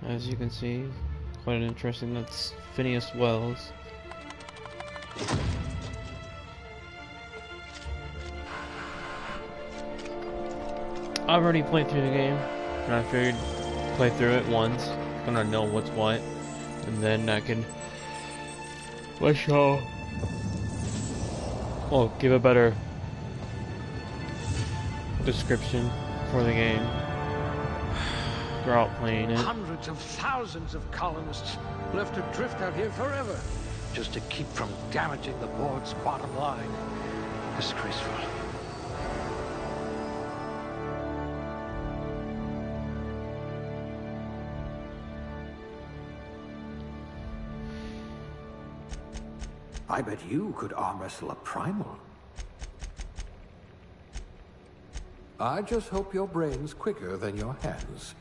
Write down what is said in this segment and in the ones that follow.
as you can see. Quite interesting. That's Phineas Wells. I've already played through the game, and I figured play through it once, gonna know what's what, and then I can give a better description for the game. Throughout playing it. Hundreds of thousands of colonists left adrift out here forever, just to keep from damaging the board's bottom line. Disgraceful. I bet you could arm wrestle a primal. I just hope your brain's quicker than your hands.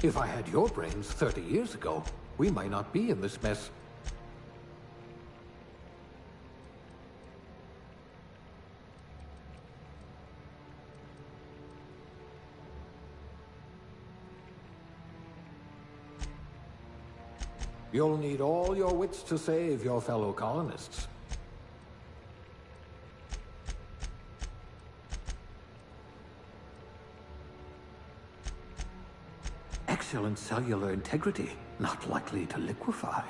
If I had your brains 30 years ago, we might not be in this mess. You'll need all your wits to save your fellow colonists. Excellent cellular integrity, not likely to liquefy.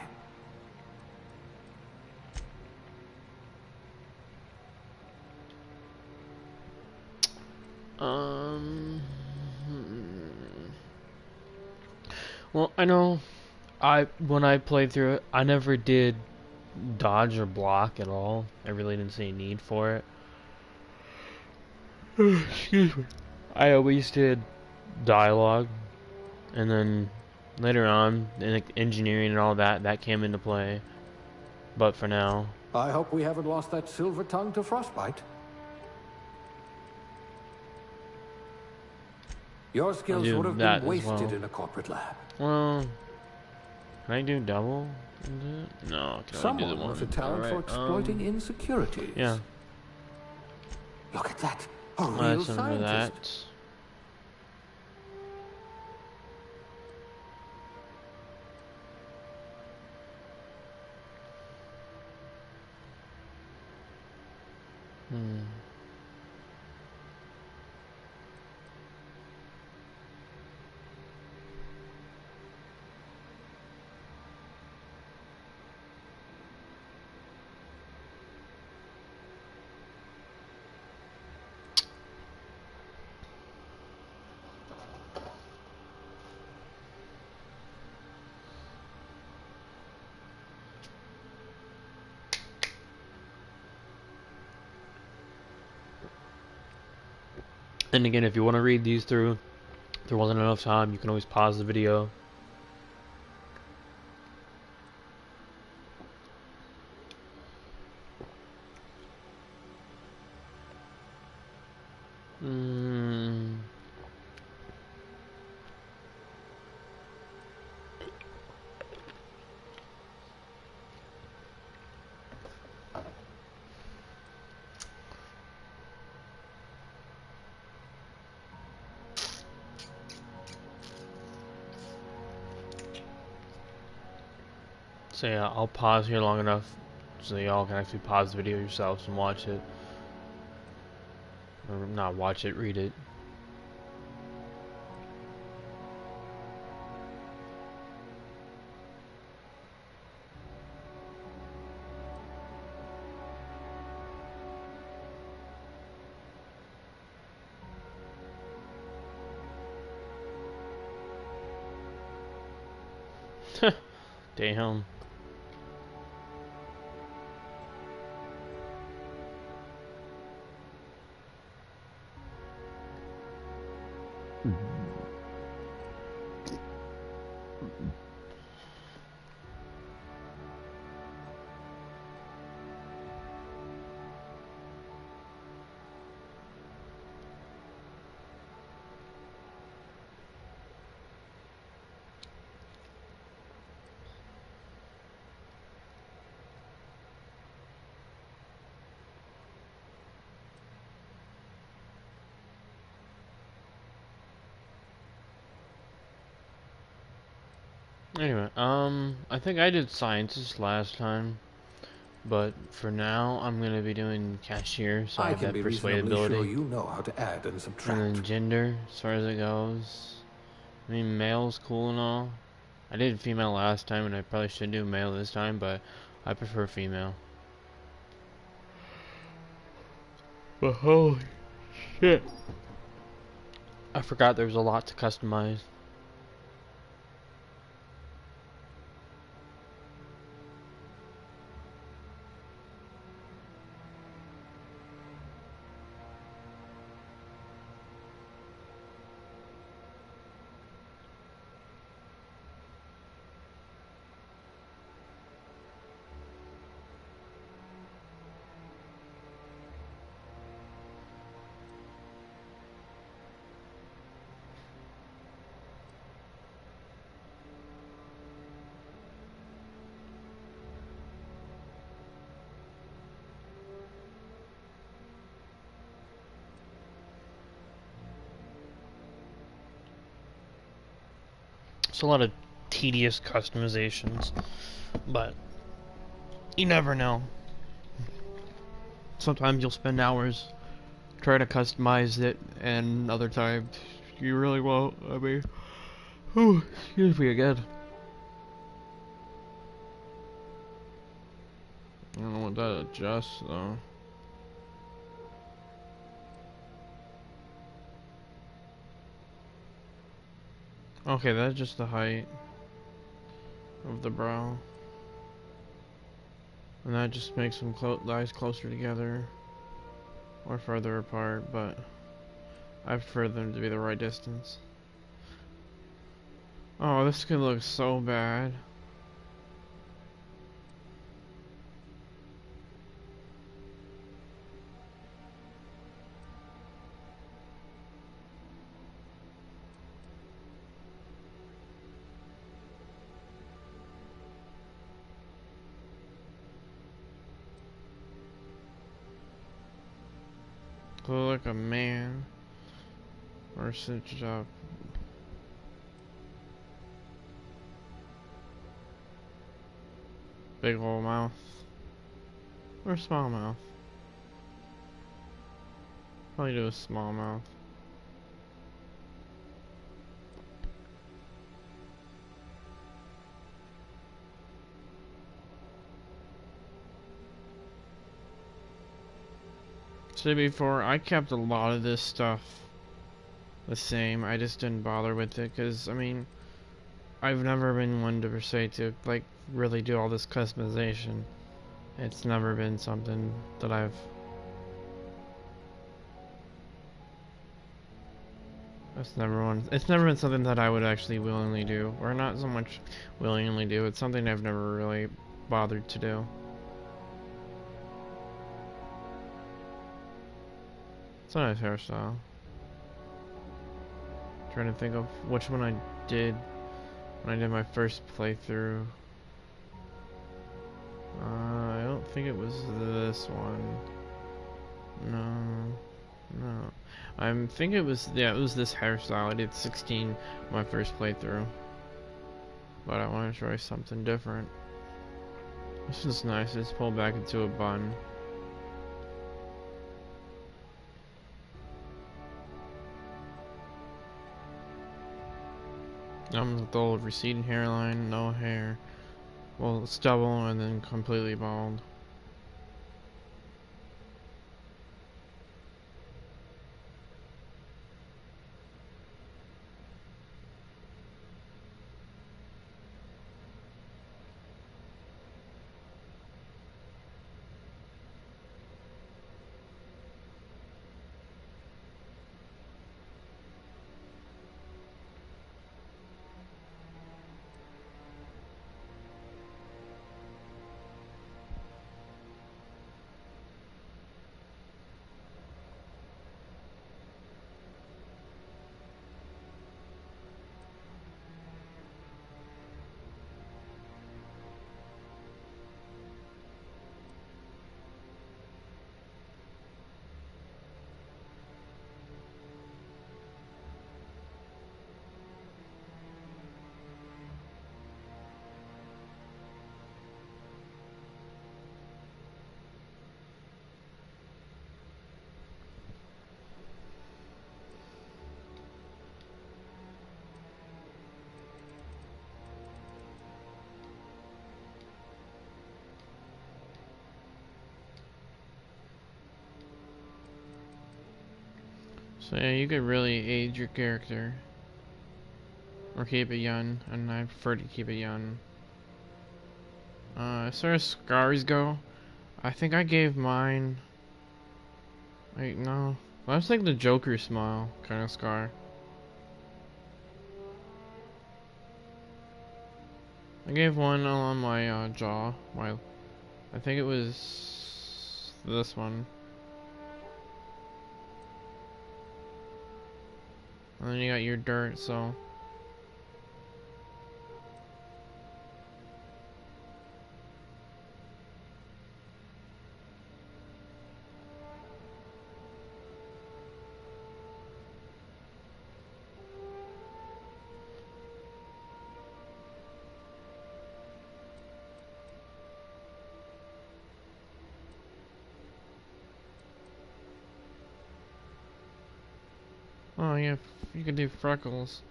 Well, I know when I played through it, I never did dodge or block at all. I really didn't see a need for it. Excuse me. I always did dialogue, and then later on, in engineering and all that, that came into play. But for now, I hope we haven't lost that silver tongue to frostbite. Your skills would have been wasted in a corporate lab. Well, can I do double? No, I can only do the one. Someone with a talent for exploiting insecurities. Yeah. Look at that. A real scientist. That. And again, if you want to read these through, if there wasn't enough time, you can always pause the video. So yeah, I'll pause here long enough so y'all can actually pause the video yourselves and watch it. Or not watch it, read it. Damn. Anyway, I think I did scientist last time, but for now I'm gonna be doing cashier, so I I have can that be persuade reasonably sure ability. you know how to add and And then subtract. gender, as far as it goes. I mean, male's cool and all. I did female last time, and I probably should do male this time, but I prefer female. But holy shit. I forgot there was a lot to customize. It's a lot of tedious customizations, but you never know. Sometimes you'll spend hours trying to customize it, and other times you really won't. I mean, whew, excuse me again. I don't know what that adjusts though. Okay, that's just the height of the brow. And that just makes them the eyes closer together or further apart, but I prefer them to be the right distance. Oh, this could look so bad. Look like a man. Or stitched up. Big old mouth. Or small mouth. Probably do a small mouth. So before, I kept a lot of this stuff the same. I just didn't bother with it because, I mean, I've never been one to per se to, like, really do all this customization. It's never been something that it's never been something that I would actually willingly do. Or not so much willingly do, it's something I've never really bothered to do. It's a nice hairstyle. Trying to think of which one I did when I did my first playthrough. I don't think it was this one. No. I think it was, yeah, it was this hairstyle. I did 16 my first playthrough. But I want to try something different. This is nice. It's pulled back into a bun. With the old receding hairline, no hair. Well, stubble and then completely bald. So yeah, you could really age your character. Or keep it young, and I prefer to keep it young. As far as scars go, I think I gave mine... Wait, no. That's like the Joker smile kind of scar. I gave one on my jaw. I think it was this one. And then you got your dirt, so... Oh yeah, you could do freckles.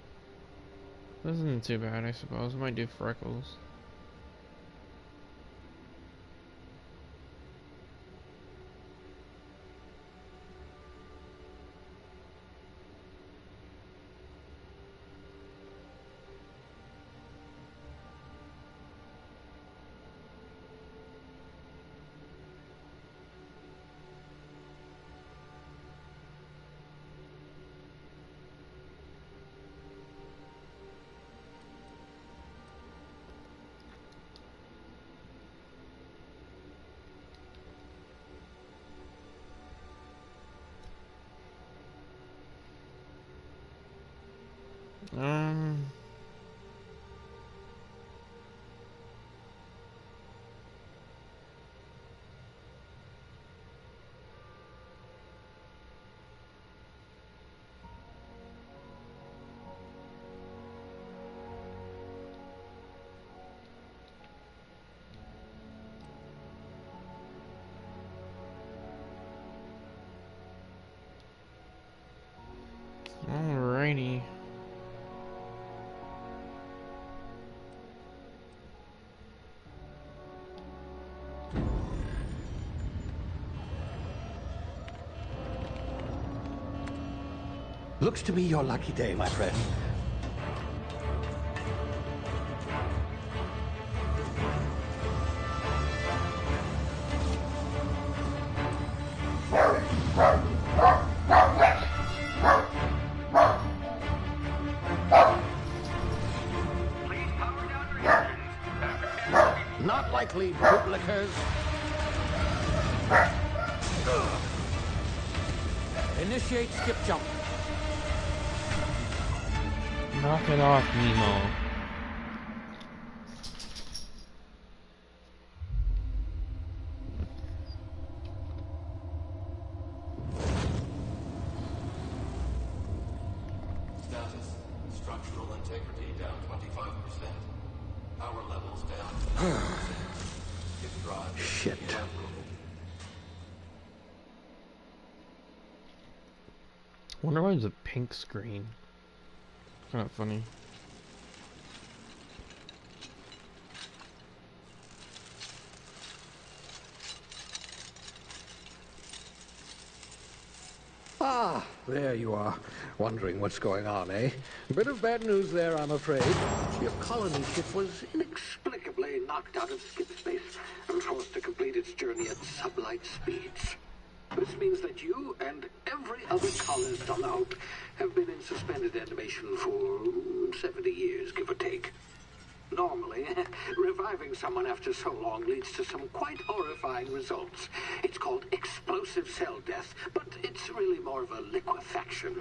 This isn't too bad, I suppose. I might do freckles. Um... Alrighty. Looks to be your lucky day, my friend. Not likely, bootlickers. Initiate skip jump. Knock it off, Nemo. Status. Structural integrity down 25%. Power levels down 10%. If drive Shit. Wonder why there's a pink screen. Kind of funny. Ah, there you are. Wondering what's going on, eh? Bit of bad news there, I'm afraid. Your colony ship was inexplicably knocked out of skip space and forced to complete its journey at sublight speeds. This means that you and every other colonist on the Hope have been in suspended animation for 70 years, give or take. Normally, reviving someone after so long leads to some quite horrifying results. It's called explosive cell death, but it's really more of a liquefaction.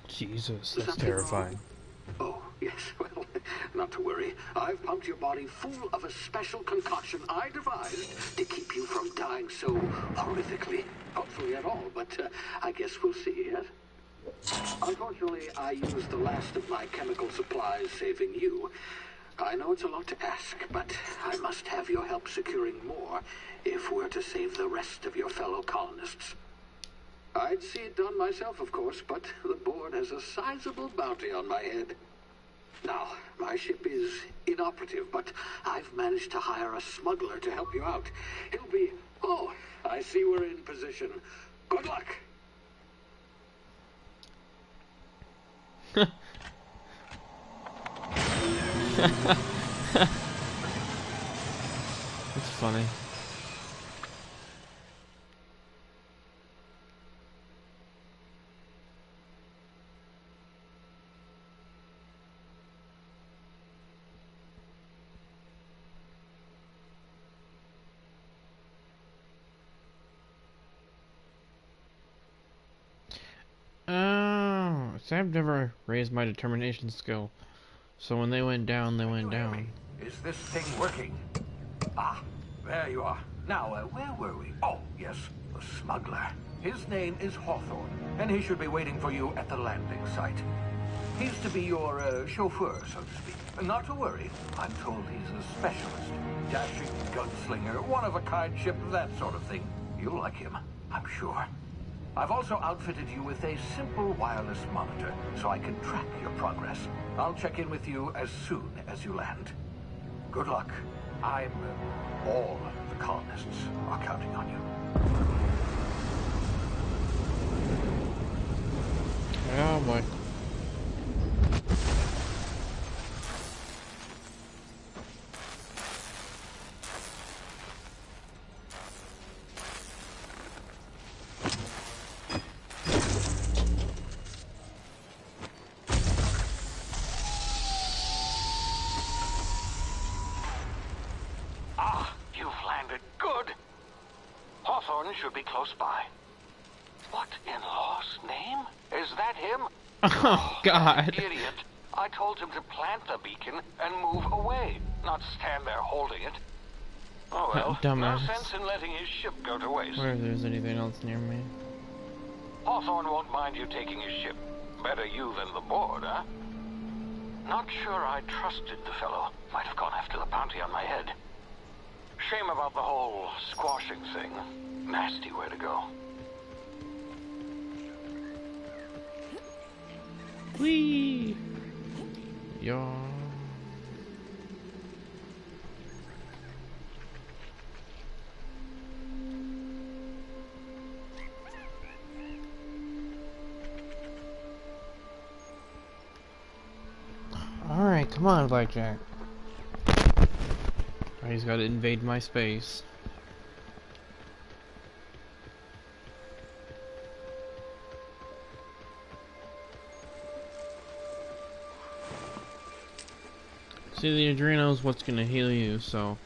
Jesus, that's Something terrifying. wrong? Oh, yes, well, not to worry. I've pumped your body full of a special concoction I devised to keep you from dying so horrifically. Hopefully at all, but I guess we'll see, yes? Unfortunately, I used the last of my chemical supplies saving you. I know it's a lot to ask, but I must have your help securing more if we're to save the rest of your fellow colonists. I'd see it done myself, of course, but the board has a sizable bounty on my head. Now, my ship is inoperative, but I've managed to hire a smuggler to help you out. He'll be... Oh, I see we're in position. Good luck! It's funny. Oh, see, I've never raised my determination skill. So when they went down, they went down. Is this thing working? Ah, there you are. Now, where were we? Oh, yes, the smuggler. His name is Hawthorne, and he should be waiting for you at the landing site. He's to be your chauffeur, so to speak. Not to worry, I'm told he's a specialist. Dashing gunslinger, one-of-a-kind ship, that sort of thing. You'll like him, I'm sure. I've also outfitted you with a simple wireless monitor, so I can track your progress. I'll check in with you as soon as you land. Good luck. All the colonists are counting on you. Oh boy. Should be close by. What in law's name? Is that him? Oh, God. Idiot. I told him to plant the beacon and move away, not stand there holding it. Oh well, Dumbass. no sense in letting his ship go to waste. Where if there's anything else near me. Hawthorne won't mind you taking his ship. Better you than the board, huh? Not sure I trusted the fellow. Might have gone after the bounty on my head. Shame about the whole squashing thing. Nasty way to go. Whee! Yeah. Alright, come on, Blackjack. He's got to invade my space. See, the adrenal's what's gonna heal you, so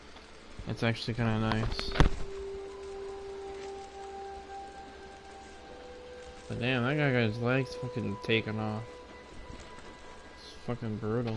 it's actually kind of nice. But damn, that guy got his legs fucking taken off. It's fucking brutal.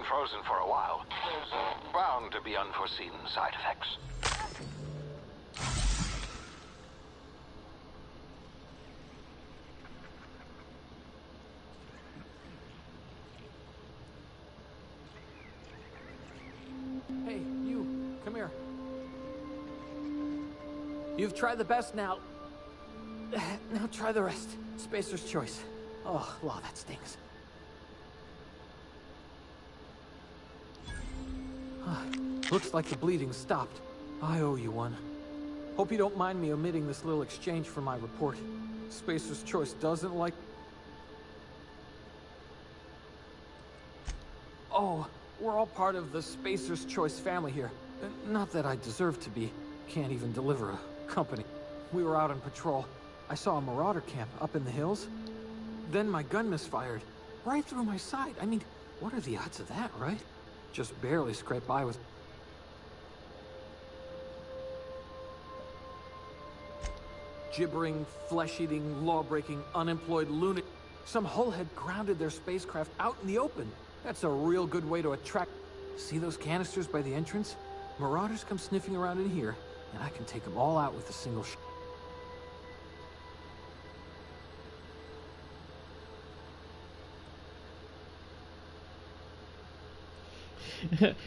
Frozen for a while. There's bound to be unforeseen side effects. Hey, you, come here. You've tried the best now. Now try the rest. Spacer's choice. Oh, wow, that stings. Looks like the bleeding stopped. I owe you one. Hope you don't mind me omitting this little exchange for my report. Spacer's Choice doesn't like... Oh, we're all part of the Spacer's Choice family here. Not that I deserve to be. Can't even deliver a company. We were out on patrol. I saw a marauder camp up in the hills. Then my gun misfired. Right through my side. I mean, what are the odds of that, right? Just barely scraped by with... Gibbering, flesh-eating, law-breaking, unemployed lunatic. Some hull had grounded their spacecraft out in the open. That's a real good way to attract... See those canisters by the entrance? Marauders come sniffing around in here, and I can take them all out with a single shot.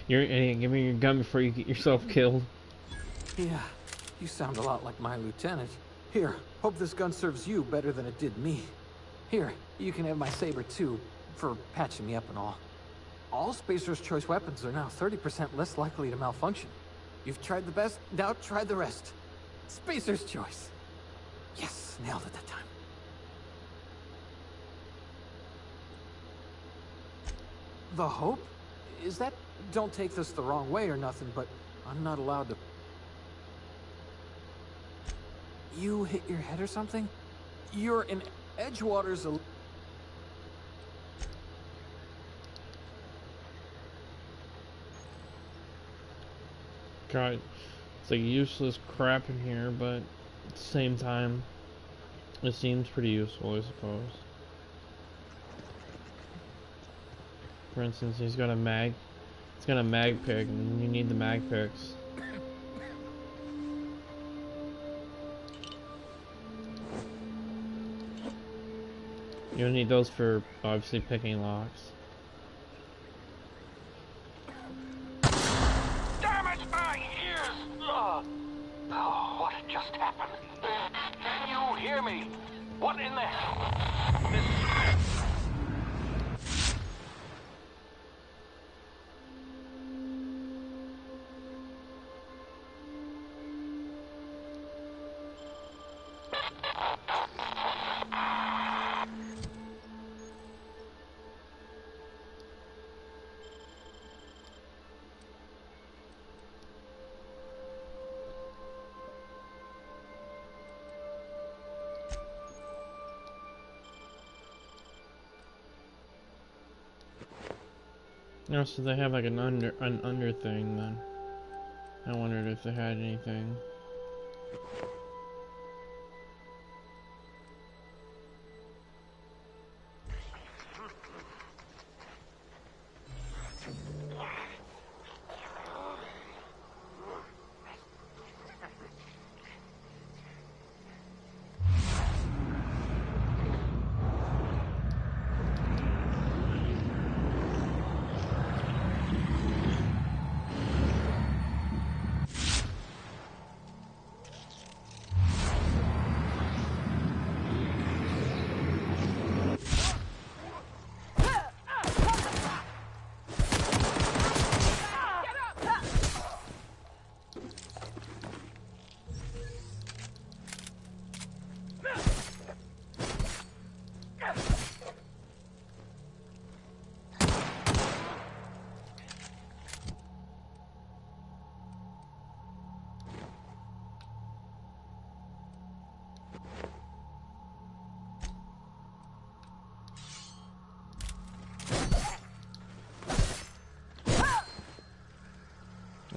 You're an idiot. Give me your gun before you get yourself killed. Yeah, you sound a lot like my lieutenant. Here, hope this gun serves you better than it did me. Here, you can have my saber too, for patching me up and all. All Spacer's Choice weapons are now 30% less likely to malfunction. You've tried the best, now try the rest. Spacer's Choice. Yes, nailed it that time. The Hope? Is that... Don't take this the wrong way or nothing, but I'm not allowed to... You hit your head or something? You're in Edgewater's... God, it's like useless crap in here, but at the same time, it seems pretty useful, I suppose. For instance, he's got a mag pick, and you need the mag picks. You'll need those for obviously picking locks. Damn it, my ears! Oh, what just happened? Can you hear me? What in the hell? This... No, so they have like an under thing then. I wondered if they had anything.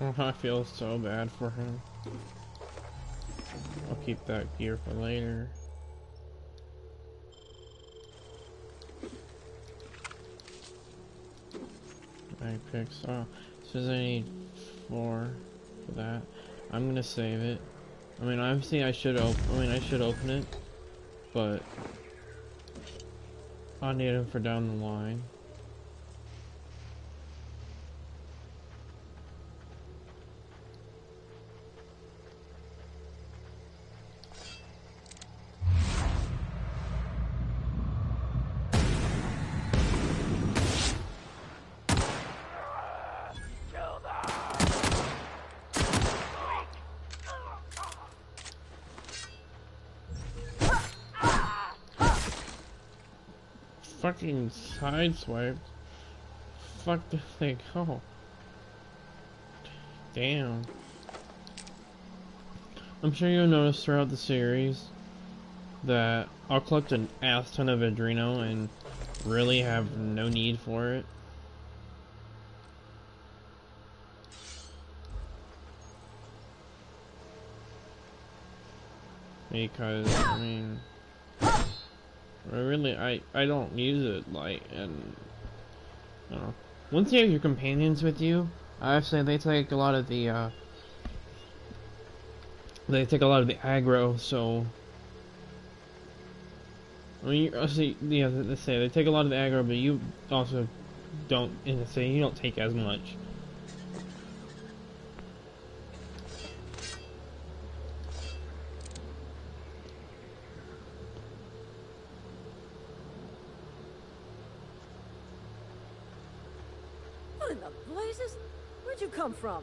Oh, I feel so bad for him. I'll keep that gear for later. I picked so says I need 4 for that. I'm gonna save it. I mean, obviously I should open it, but I'll need them for down the line. Fucking sideswiped. Fuck the thing. Oh. Damn. I'm sure you'll notice throughout the series that I'll collect an ass ton of Adreno and really have no need for it. Because, I mean... I don't use it, like, and, I don't know. Once you have your companions with you, obviously they take a lot of the, They take a lot of the aggro, so I mean, see, yeah, they say they take a lot of the aggro, but you also don't. In the say, you don't take as much. What in the blazes? Where'd you come from?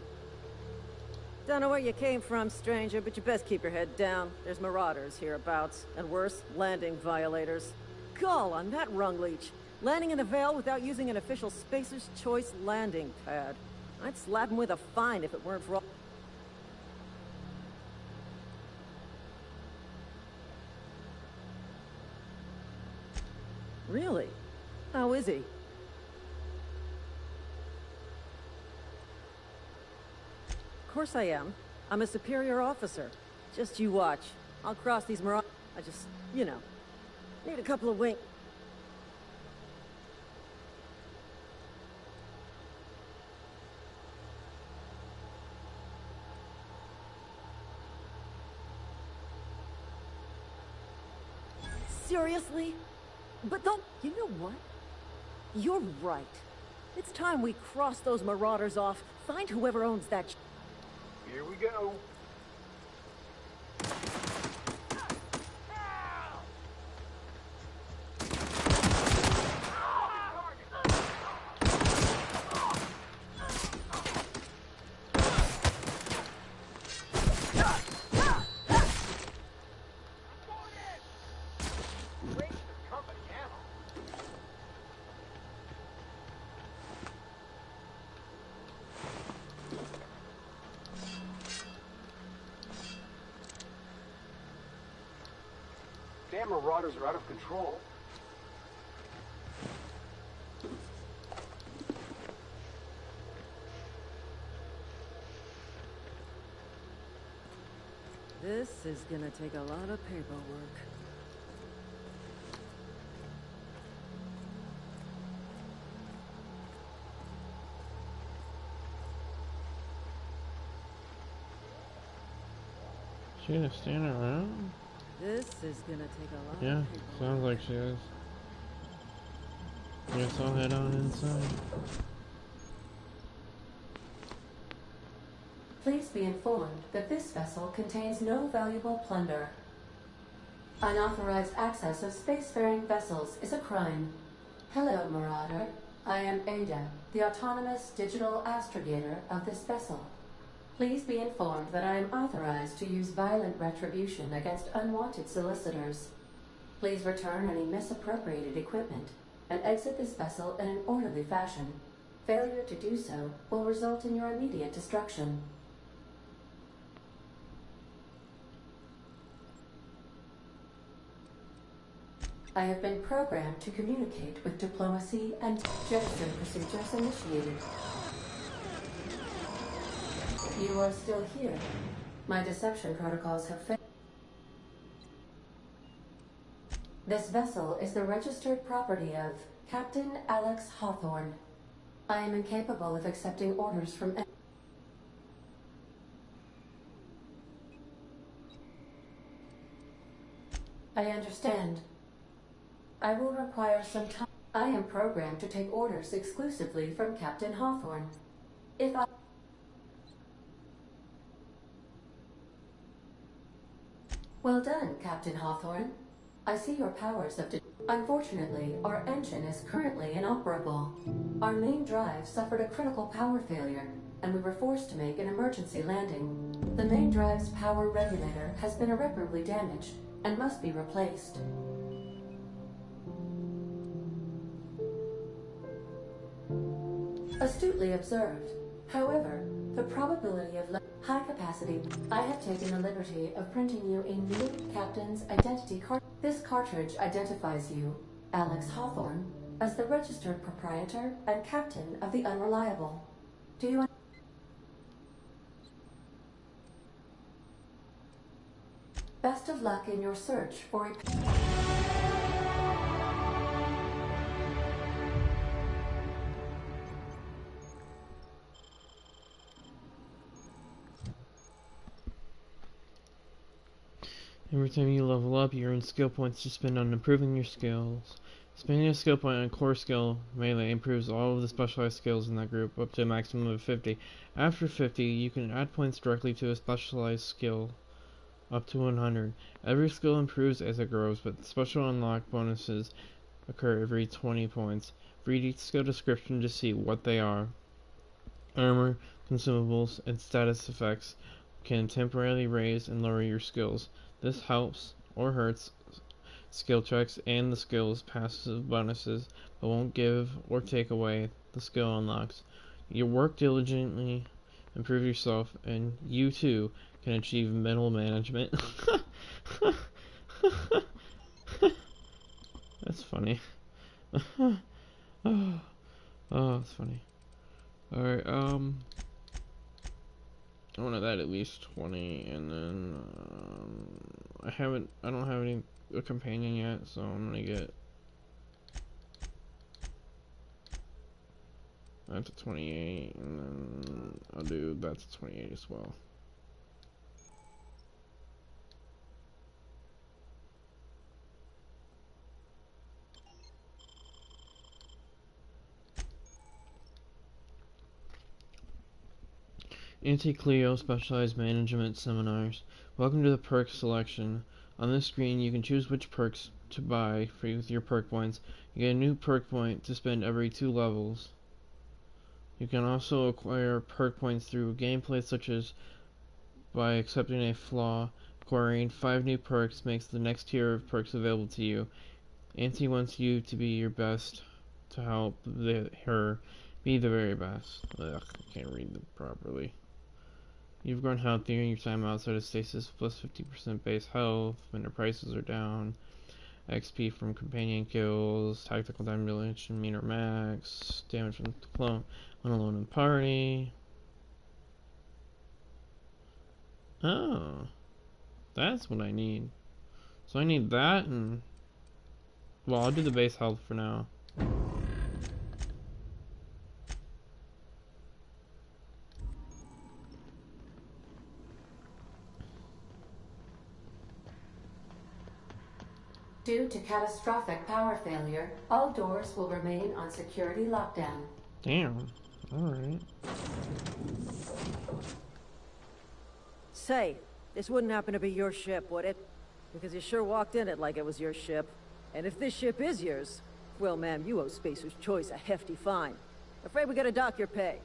Don't know where you came from, stranger, but you best keep your head down. There's marauders hereabouts, and worse, landing violators. Gall on that rung leech. Landing in the Vale without using an official Spacer's Choice landing pad. I'd slap him with a fine if it weren't for all... Really? How is he? Of course I am. I'm a superior officer. Just you watch. I'll cross these marauders. I just, you know, need a couple of wink. Seriously? But don't... You know what? You're right. It's time we cross those marauders off. Find whoever owns that... Here we go. Damn marauders are out of control. This is gonna take a lot of paperwork. She gonna stand around? This is gonna take a lot Yeah, of paperwork. sounds like she is. Guess I'll head on inside. Please be informed that this vessel contains no valuable plunder. Unauthorized access of spacefaring vessels is a crime. Hello, Marauder. I am Ada, the autonomous digital astrogator of this vessel. Please be informed that I am authorized to use violent retribution against unwanted solicitors. Please return any misappropriated equipment and exit this vessel in an orderly fashion. Failure to do so will result in your immediate destruction. I have been programmed to communicate with diplomacy and jetstream procedures initiated. You are still here. My deception protocols have failed. This vessel is the registered property of Captain Alex Hawthorne. I am incapable of accepting orders from any... I understand. I will require some time. I am programmed to take orders exclusively from Captain Hawthorne. If I... Well done, Captain Hawthorne. I see your powers have... Unfortunately, our engine is currently inoperable. Our main drive suffered a critical power failure, and we were forced to make an emergency landing. The main drive's power regulator has been irreparably damaged and must be replaced. Astutely observed. However, the probability of high capacity... I have taken the liberty of printing you a new captain's identity card. This cartridge identifies you, Alex Hawthorne, as the registered proprietor and captain of the Unreliable. Do you... Best of luck in your search for a... Every time you level up, you earn skill points to spend on improving your skills. Spending a skill point on a core skill, melee, improves all of the specialized skills in that group up to a maximum of 50. After 50, you can add points directly to a specialized skill up to 100. Every skill improves as it grows, but special unlock bonuses occur every 20 points. Read each skill description to see what they are. Armor, consumables, and status effects can temporarily raise and lower your skills. This helps or hurts skill checks and the skill's passive bonuses, but won't give or take away the skill unlocks. You work diligently, improve yourself, and you too can achieve mental management. That's funny. Oh, that's funny. Alright, I wanted that at least 20, and then, I don't have a companion yet, so I'm gonna get that to 28, and then I'll do that to 28 as well. Anti-Cleo Specialized Management Seminars. Welcome to the perk selection. On this screen, you can choose which perks to buy with your perk points. You get a new perk point to spend every 2 levels. You can also acquire perk points through gameplay, such as by accepting a flaw. Acquiring 5 new perks makes the next tier of perks available to you. Auntie wants you to be your best to help her be the very best. Ugh, I can't read them properly. You've grown healthier in your time outside of stasis, plus 50% base health when their prices are down. XP from companion kills, tactical damage, meter max, damage from clone when alone in party. Oh, that's what I need. So I need that, and well, I'll do the base health for now. Due to catastrophic power failure, all doors will remain on security lockdown. Damn. Alright. Say, this wouldn't happen to be your ship, would it? Because you sure walked in it like it was your ship. And if this ship is yours, well, ma'am, you owe Spacer's Choice a hefty fine. Afraid we gotta dock your pay.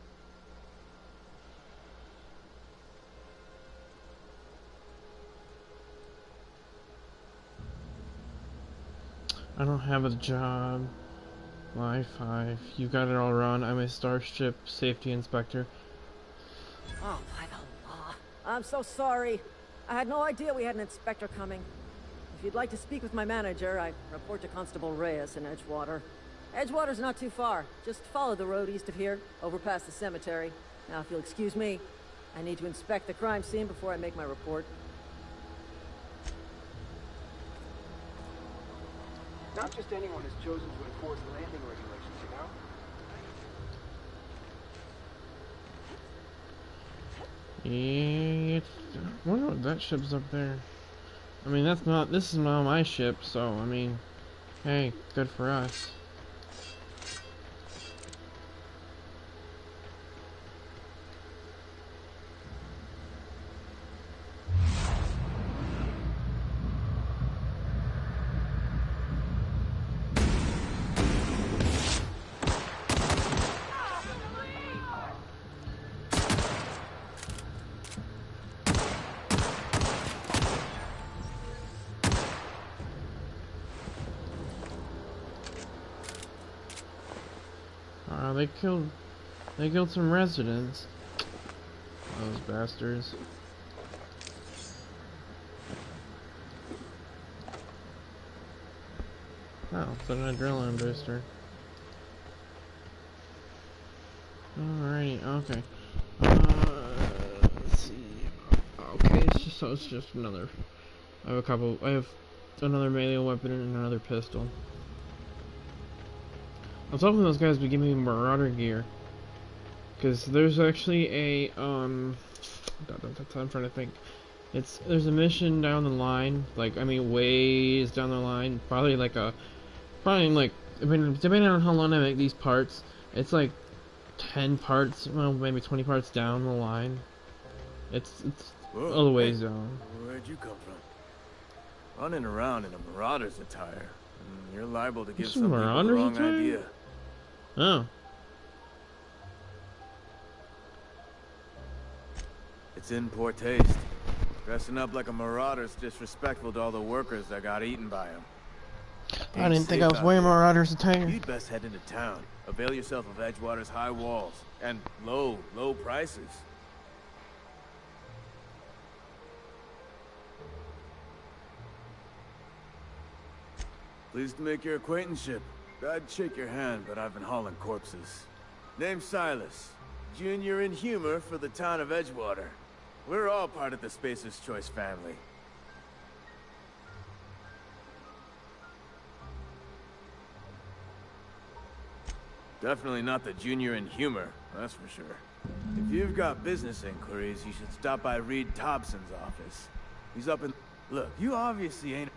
I don't have a job. Wi-Fi. You got it all wrong. I'm a Starship Safety Inspector. Oh, by the law. I'm so sorry. I had no idea we had an inspector coming. If you'd like to speak with my manager, I report to Constable Reyes in Edgewater. Edgewater's not too far. Just follow the road east of here, over past the cemetery. Now, if you'll excuse me, I need to inspect the crime scene before I make my report. Not just anyone has chosen to enforce landing regulations, you know? Yeah, I wonder what that ship's up there. I mean, this is not my ship, so, I mean, hey, good for us. They killed some residents. Those bastards. Oh, it's an adrenaline booster. Alrighty, okay. Let's see. Okay, it's just another. I have another melee weapon and another pistol. I was hoping those guys would give me Marauder gear. Because there's actually a, I'm trying to think. There's a mission down the line, like I mean ways down the line, probably like I mean depending on how long I make these parts, it's like 10 parts, well maybe 20 parts down the line. It's Whoa, all the hey, ways down. where'd you come from? Running around in a marauder's attire. You're liable to give Some some people the Marauder's wrong attire? idea. Oh. It's in poor taste. Dressing up like a marauder's disrespectful to all the workers that got eaten by him. I didn't think I was wearing Marauder's attire. You'd best head into town. Avail yourself of Edgewater's high walls and low prices. Pleased to make your acquaintanceship. I'd shake your hand, but I've been hauling corpses. Name's Silas. Junior in humor for the town of Edgewater. We're all part of the Spacer's Choice family. Definitely not the junior in humor, that's for sure. If you've got business inquiries, you should stop by Reed Thompson's office. He's up in... Look, you obviously ain't...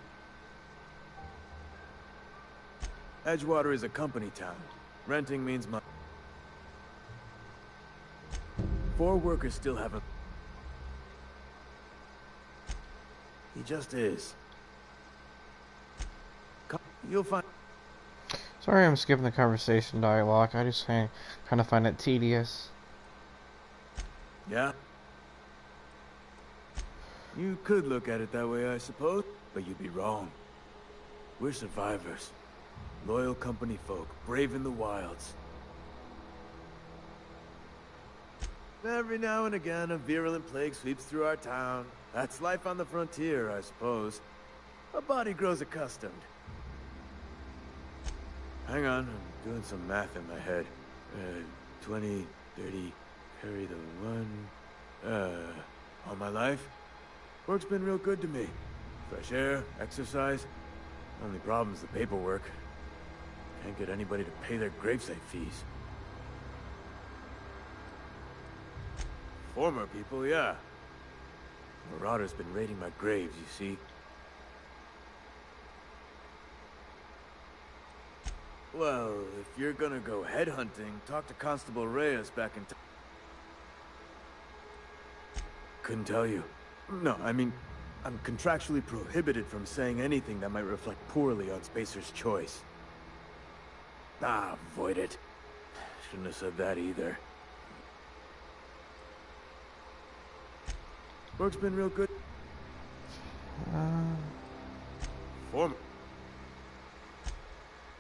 Edgewater is a company town. Renting means money. 4 workers still haven't... He just is. You'll find... Sorry I'm skipping the conversation dialogue, I just kind of find it tedious. Yeah? You could look at it that way, I suppose, but you'd be wrong. We're survivors. Loyal company folk, brave in the wilds. Every now and again, a virulent plague sweeps through our town. That's life on the frontier, I suppose. A body grows accustomed. Hang on, I'm doing some math in my head. 20, 30, carry the 1. All my life? Work's been real good to me. Fresh air, exercise. Only problem's the paperwork. Can't get anybody to pay their gravesite fees. Former people, yeah. Marauder's been raiding my graves, you see. Well, if you're gonna go headhunting, talk to Constable Reyes back in town. Couldn't tell you. No, I mean, I'm contractually prohibited from saying anything that might reflect poorly on Spacer's Choice. Ah, avoid it. Shouldn't have said that either. Work's been real good. Form.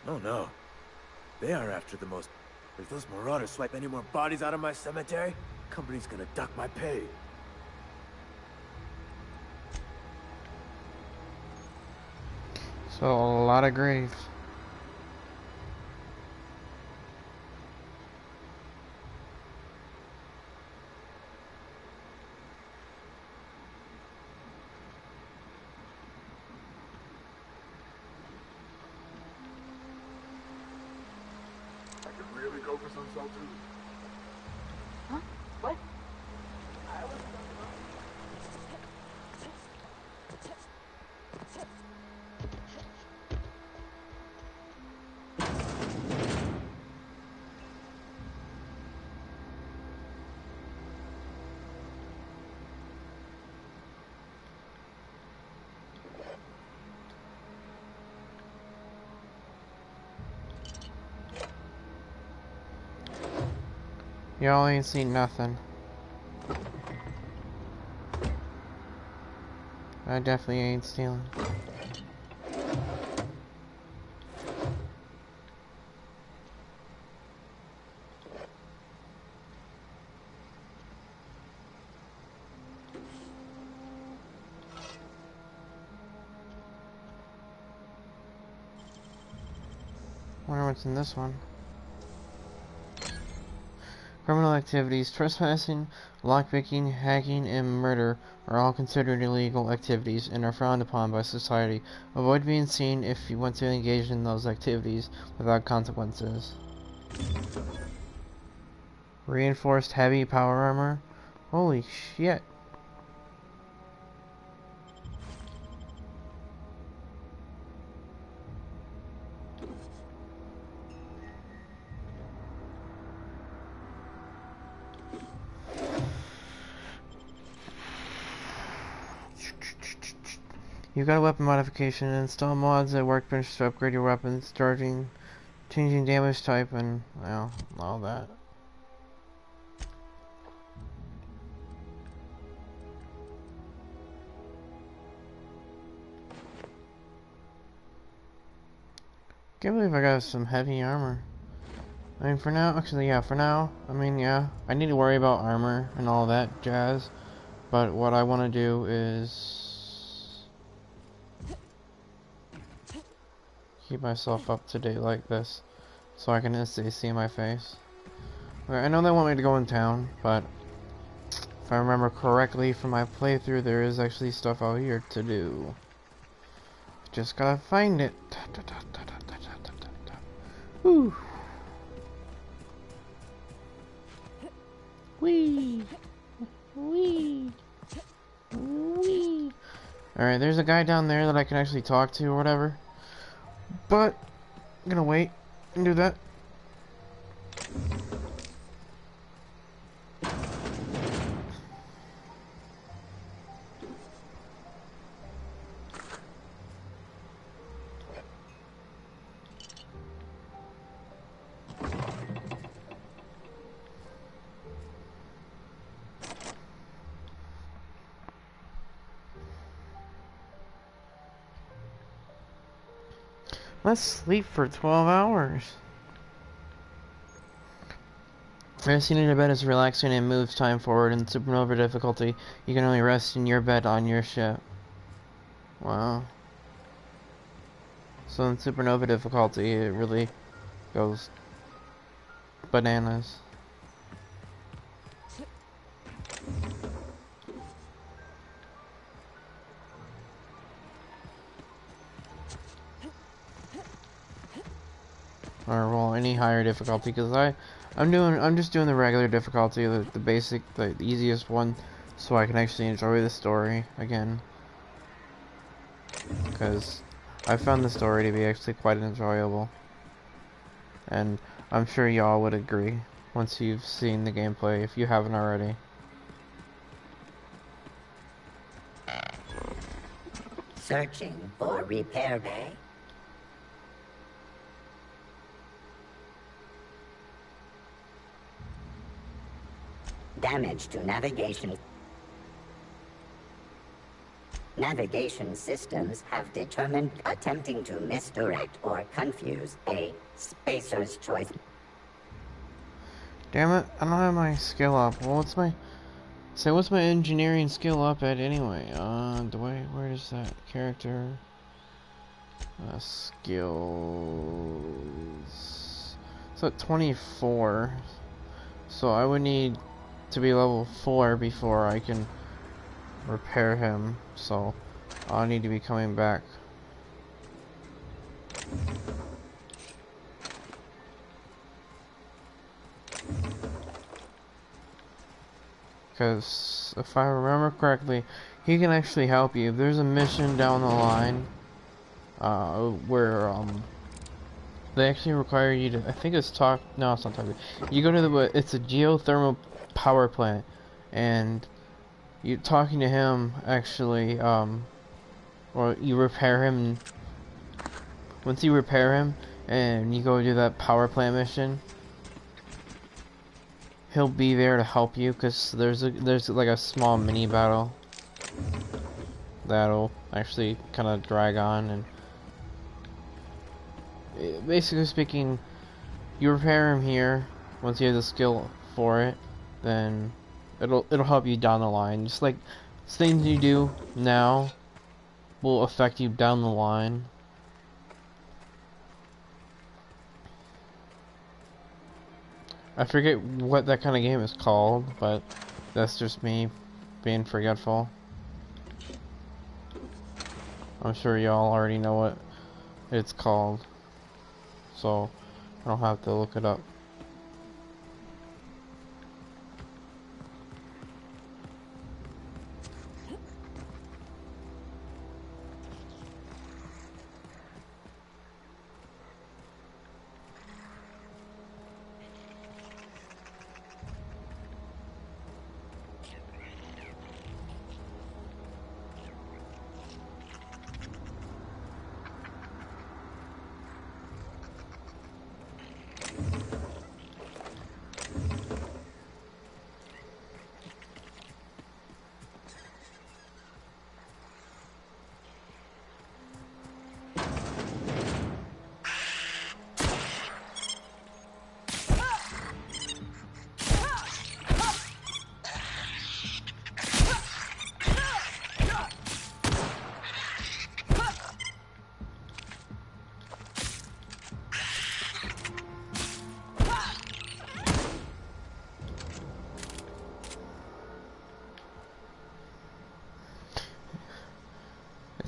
Oh no. They are after the most... If those marauders swipe any more bodies out of my cemetery, company's gonna duck my pay. So, a lot of graves. Huh? What? Y'all ain't seen nothing. I definitely ain't stealing. Wonder what's in this one. Criminal activities, trespassing, lockpicking, hacking, and murder are all considered illegal activities and are frowned upon by society. Avoid being seen if you want to engage in those activities without consequences. Reinforced heavy power armor? Holy shit. You've got a weapon modification. Install mods at workbench to upgrade your weapons, changing damage type, and well, all that. Can't believe I got some heavy armor. I mean, for now, actually, yeah, for now, I mean, yeah, I need to worry about armor and all that jazz, but what I want to do is keep myself up to date like this, so I can instantly see my face. Okay, I know they want me to go in town, but if I remember correctly from my playthrough, there is actually stuff out here to do. Just gotta find it. Whew. Wee. Wee. Wee. Alright, there's a guy down there that I can actually talk to or whatever. But I'm gonna wait and do that. Let's sleep for 12 hours. Resting in your bed is relaxing and moves time forward. In supernova difficulty, you can only rest in your bed on your ship. Wow. So in supernova difficulty, it really goes bananas. Or well, any higher difficulty, because I'm just doing the regular difficulty, the basic, the easiest one, so I can actually enjoy the story again. Because I found the story to be actually quite enjoyable, and I'm sure y'all would agree once you've seen the gameplay if you haven't already. Searching for repair bay. Damage to navigation. Navigation systems have determined attempting to misdirect or confuse a spacer's choice. Damn it, I don't have my skill up. Well, what's my engineering skill up at anyway? Where is that character? Skills. It's at 24. So I would need to be level 4 before I can repair him. So I'll need to be coming back. Because if I remember correctly, he can actually help you. There's a mission down the line where they actually require you to, I think it's no, it's not talking. You go to it's a geothermal power plant, and you talking to him actually, or you repair him. Once you repair him and you go do that power plant mission, he'll be there to help you, because there's like a small mini battle that'll actually kind of drag on, and basically speaking, you repair him here. Once you have the skill for it, then it'll help you down the line. Just like things you do now will affect you down the line. I forget what that kind of game is called, but that's just me being forgetful. I'm sure y'all already know what it's called, so I don't have to look it up.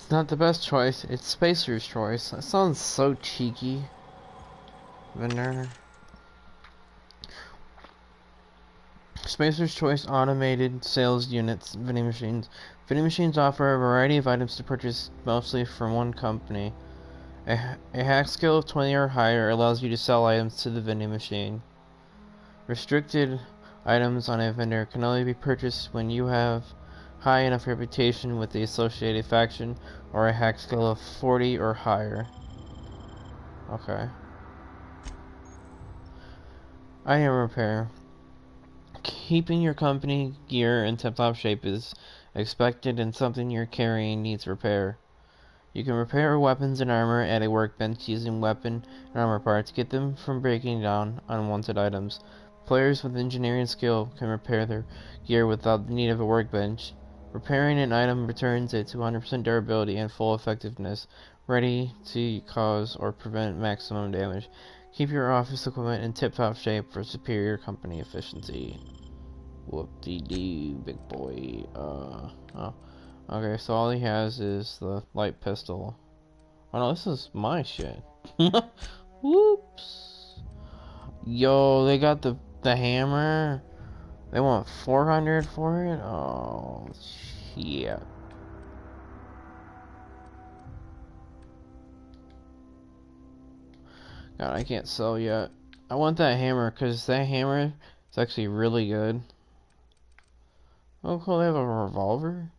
It's not the best choice. It's Spacer's choice. That sounds so cheeky. Vendor. Spacer's Choice automated sales units, vending machines. Vending machines offer a variety of items to purchase, mostly from one company. A hack skill of 20 or higher allows you to sell items to the vending machine. Restricted items on a vendor can only be purchased when you have high enough reputation with the associated faction or a hack skill of 40 or higher. Okay. Item repair. Keeping your company gear in tip-top shape is expected, and something you're carrying needs repair. You can repair weapons and armor at a workbench using weapon and armor parts. Get them from breaking down unwanted items. Players with engineering skill can repair their gear without the need of a workbench. Repairing an item returns it to 100% durability and full effectiveness, ready to cause or prevent maximum damage. Keep your office equipment in tip-top shape for superior company efficiency. Whoop-de-doo, big boy. Oh. Okay, so all he has is the light pistol. Oh no, this is my shit. Whoops. Yo, they got the hammer. They want 400 for it? Oh, shit. God, I can't sell yet. I want that hammer, because that hammer is actually really good. Oh, cool, they have a revolver?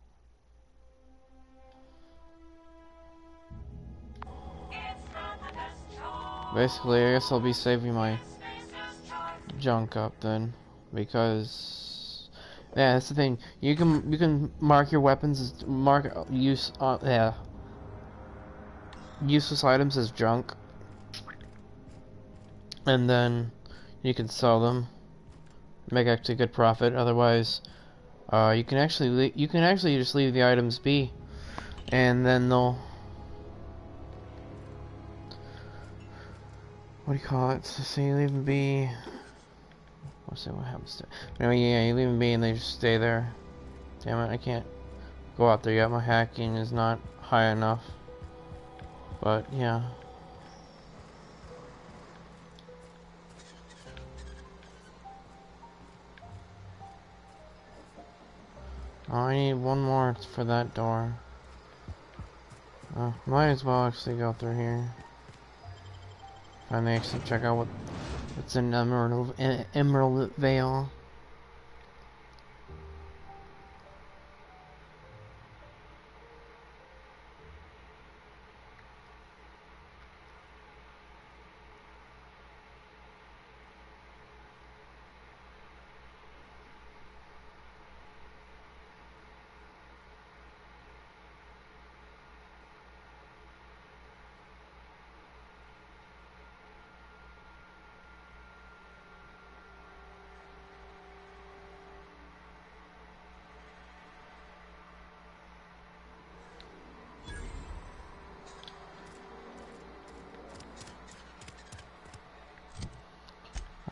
Basically, I guess I'll be saving my junk up then, because yeah, that's the thing. You can mark your weapons as useless items as junk, and then you can sell them, make actually good profit. Otherwise, you can actually just leave the items be, and then they'll, what do you call it? So you leave them be. Let's see what happens to it. Anyway, yeah, you leave them be and they just stay there. Damn it, I can't go out there yet. My hacking is not high enough. But yeah. Oh, I need one more for that door. Might as well actually go through here. And actually check out what's in Emerald Vale.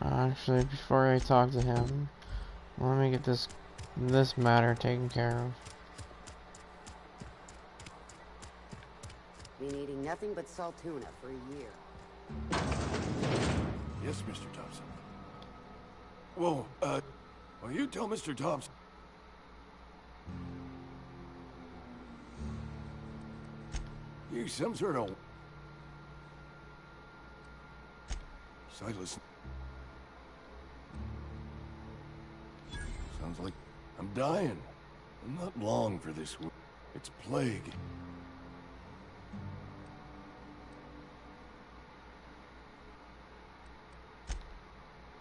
Actually, before I talk to him, let me get this matter taken care of. Been eating nothing but salt tuna for a year. Yes, Mr. Thompson. Whoa, will you tell Mr. Thompson? You some sort of... Sightless. Sounds like I'm dying. I'm not long for this. It's plague.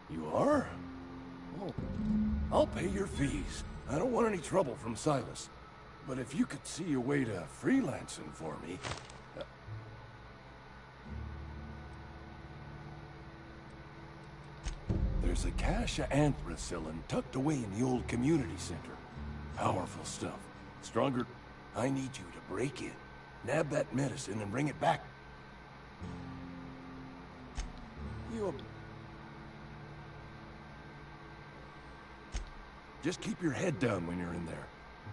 You are? Well, I'll pay your fees. I don't want any trouble from Silas. But if you could see a way to freelancing for me... There's a cache of anthracillin tucked away in the old community center. Powerful stuff. Stronger... I need you to break in, nab that medicine, and bring it back. You... Just keep your head down when you're in there.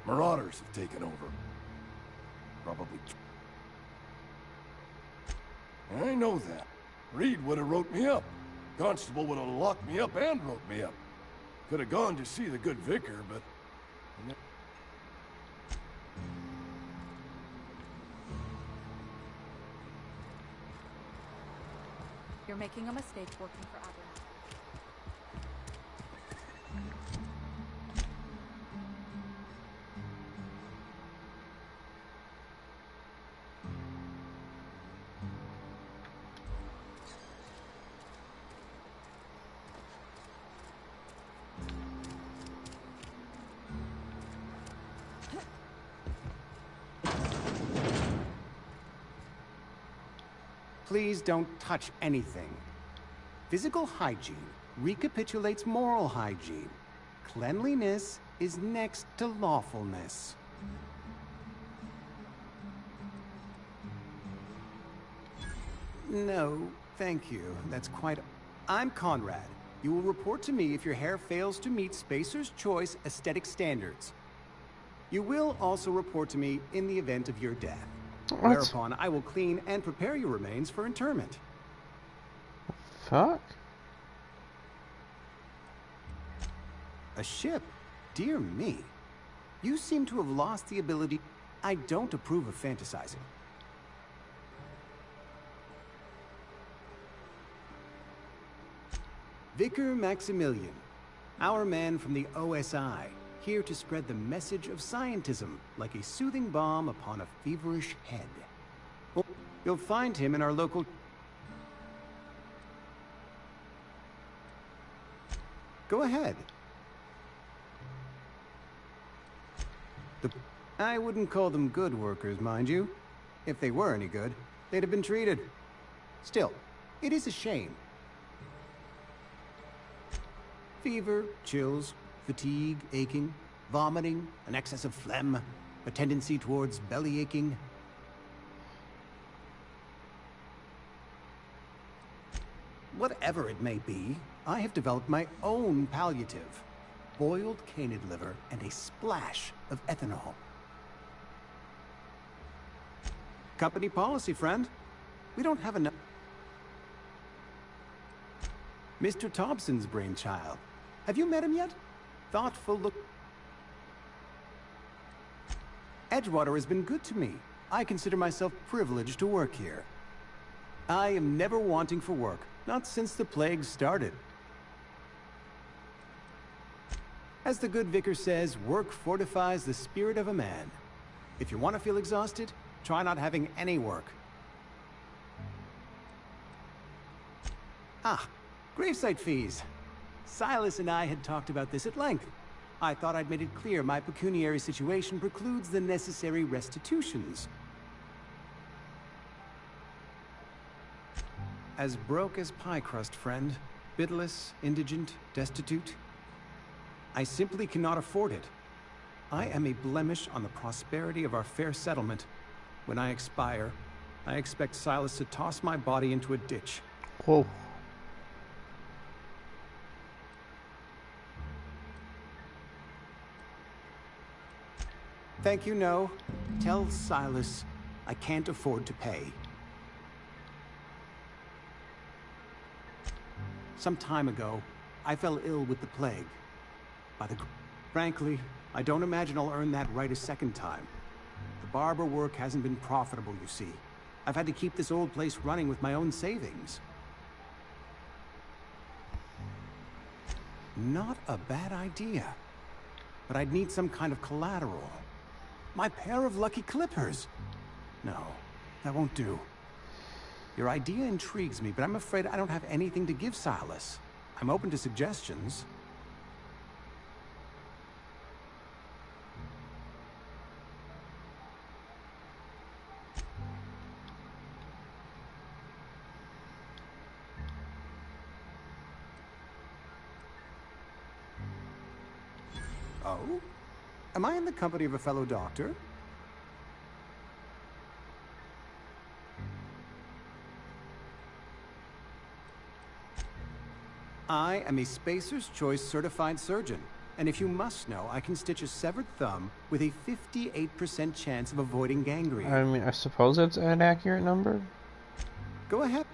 Marauders have taken over. Probably. I know that. Reed would have wrote me up. Constable would have locked me up and wrote me up. Could have gone to see the good vicar, but... You're making a mistake working for Abernathy. Please don't touch anything. Physical hygiene recapitulates moral hygiene. Cleanliness is next to lawfulness. No, thank you. That's quite... I'm Conrad. You will report to me if your hair fails to meet Spacer's Choice aesthetic standards. You will also report to me in the event of your death. What? Whereupon I will clean and prepare your remains for interment. Fuck? A ship? Dear me. You seem to have lost the ability... I don't approve of fantasizing. Vicar Maximilian, our man from the OSI, here to spread the message of scientism like a soothing balm upon a feverish head. Well, you'll find him in our local... Go ahead. I wouldn't call them good workers, mind you. If they were any good, they'd have been treated. Still, it is a shame. Fever, chills, fatigue, aching, vomiting, an excess of phlegm, a tendency towards belly aching. Whatever it may be, I have developed my own palliative. Boiled canid liver and a splash of ethanol. Company policy, friend. We don't have enough... Mr. Thompson's brainchild. Have you met him yet? Thoughtful look... Edgewater has been good to me. I consider myself privileged to work here. I am never wanting for work, not since the plague started. As the good vicar says, work fortifies the spirit of a man. If you want to feel exhausted, try not having any work. Ah, gravesite fees. Silas and I had talked about this at length. I thought I'd made it clear my pecuniary situation precludes the necessary restitutions. As broke as pie crust, friend. Bitless, indigent, destitute. I simply cannot afford it. I am a blemish on the prosperity of our fair settlement. When I expire, I expect Silas to toss my body into a ditch. Whoa. Thank you, no. Tell Silas I can't afford to pay. Some time ago, I fell ill with the plague. Frankly, I don't imagine I'll earn that right a second time. The barber work hasn't been profitable, you see. I've had to keep this old place running with my own savings. Not a bad idea. But I'd need some kind of collateral. My pair of lucky clippers. No, that won't do. Your idea intrigues me, but I'm afraid I don't have anything to give Silas. I'm open to suggestions. Oh? Am I in the company of a fellow doctor? I am a Spacer's Choice certified surgeon. And if you must know, I can stitch a severed thumb with a 58% chance of avoiding gangrene. I mean, I suppose that's an accurate number. Go ahead.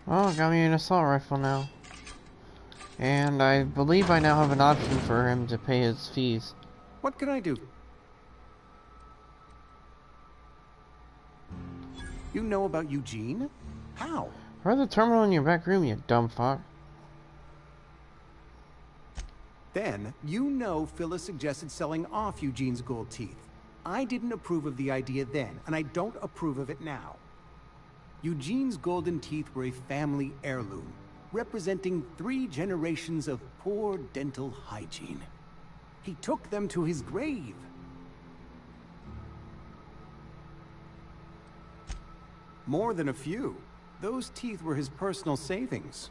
Oh, got me an assault rifle now. And I believe I now have an option for him to pay his fees. What can I do? You know about Eugene? How? Where's the terminal in your back room, you dumb fuck? Then, you know Phyllis suggested selling off Eugene's gold teeth. I didn't approve of the idea then, and I don't approve of it now. Eugene's golden teeth were a family heirloom, representing 3 generations of poor dental hygiene. He took them to his grave. More than a few. Those teeth were his personal savings.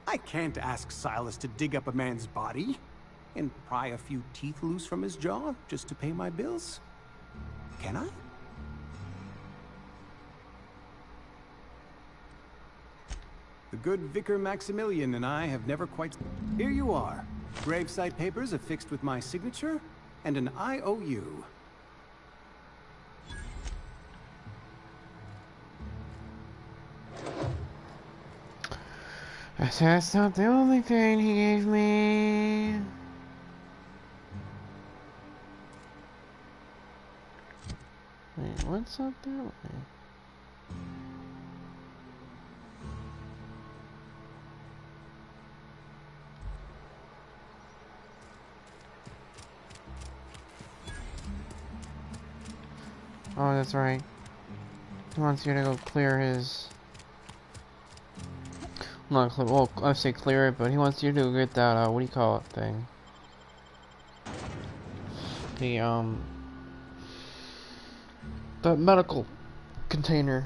I can't ask Silas to dig up a man's body and pry a few teeth loose from his jaw just to pay my bills. Can I? The good Vicar Maximilian and I have never quite... Here you are. Gravesite papers affixed with my signature and an IOU. That's not the only thing he gave me. Wait, what's up that way? Oh, that's right. He wants you to go clear his... Not clear, well, I say clear it, but he wants you to get that, what do you call it thing? The medical container.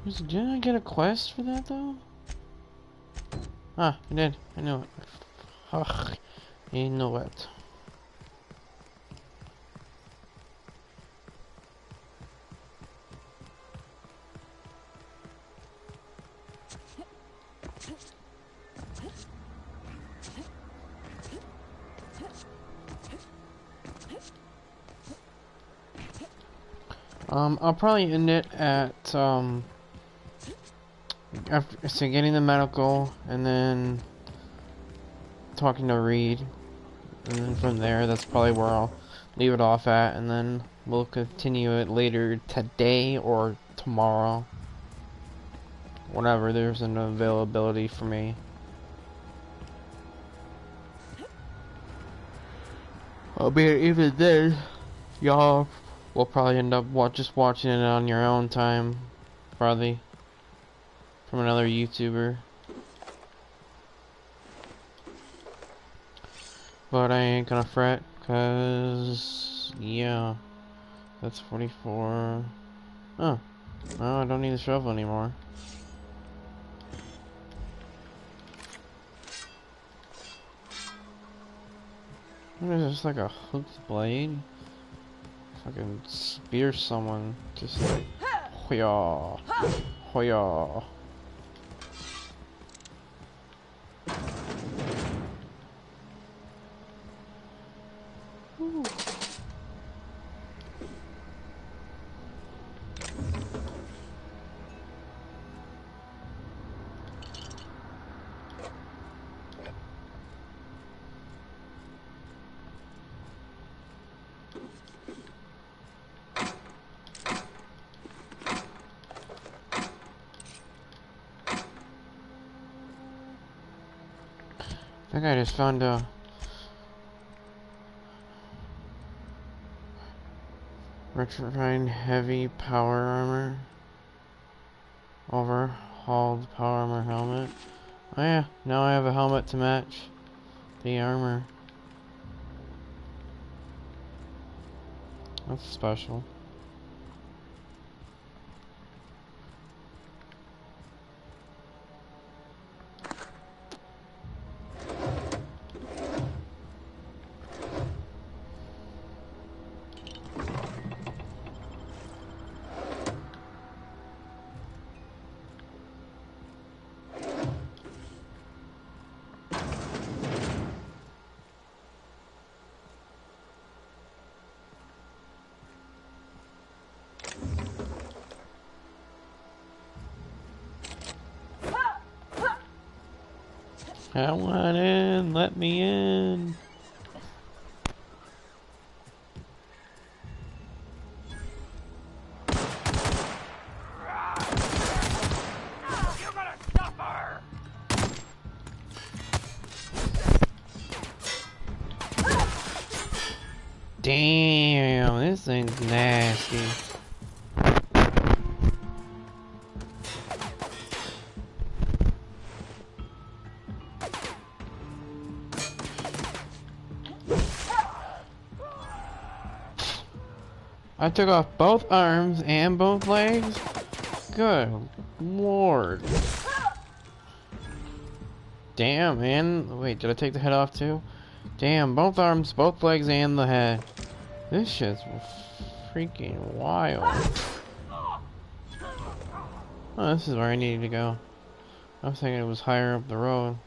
Didn't I get a quest for that though? Ah, I did. I know it. Ugh, I know it. I'll probably end it at, after, so getting the medical, and then talking to Reed, and then from there, that's probably where I'll leave it off at, and then we'll continue it later today or tomorrow, whenever there's an availability for me. Albeit even then, y'all will probably end up just watching it on your own time, probably, from another YouTuber. But I ain't gonna fret, cause, yeah, that's 44. Oh, no, I don't need the shovel anymore. What is this, like a hooked blade? Fucking spear someone, just like, hoya, hoya. I think I just found a retrofine heavy power armor. Overhauled power armor helmet. Oh yeah, now I have a helmet to match the armor. That's special. I want in, let me in. Damn, this thing's nasty. I took off both arms and both legs? Good lord. Damn, man. Wait, did I take the head off too? Damn, both arms, both legs, and the head. This shit's freaking wild. Oh, this is where I needed to go. I was thinking it was higher up the road.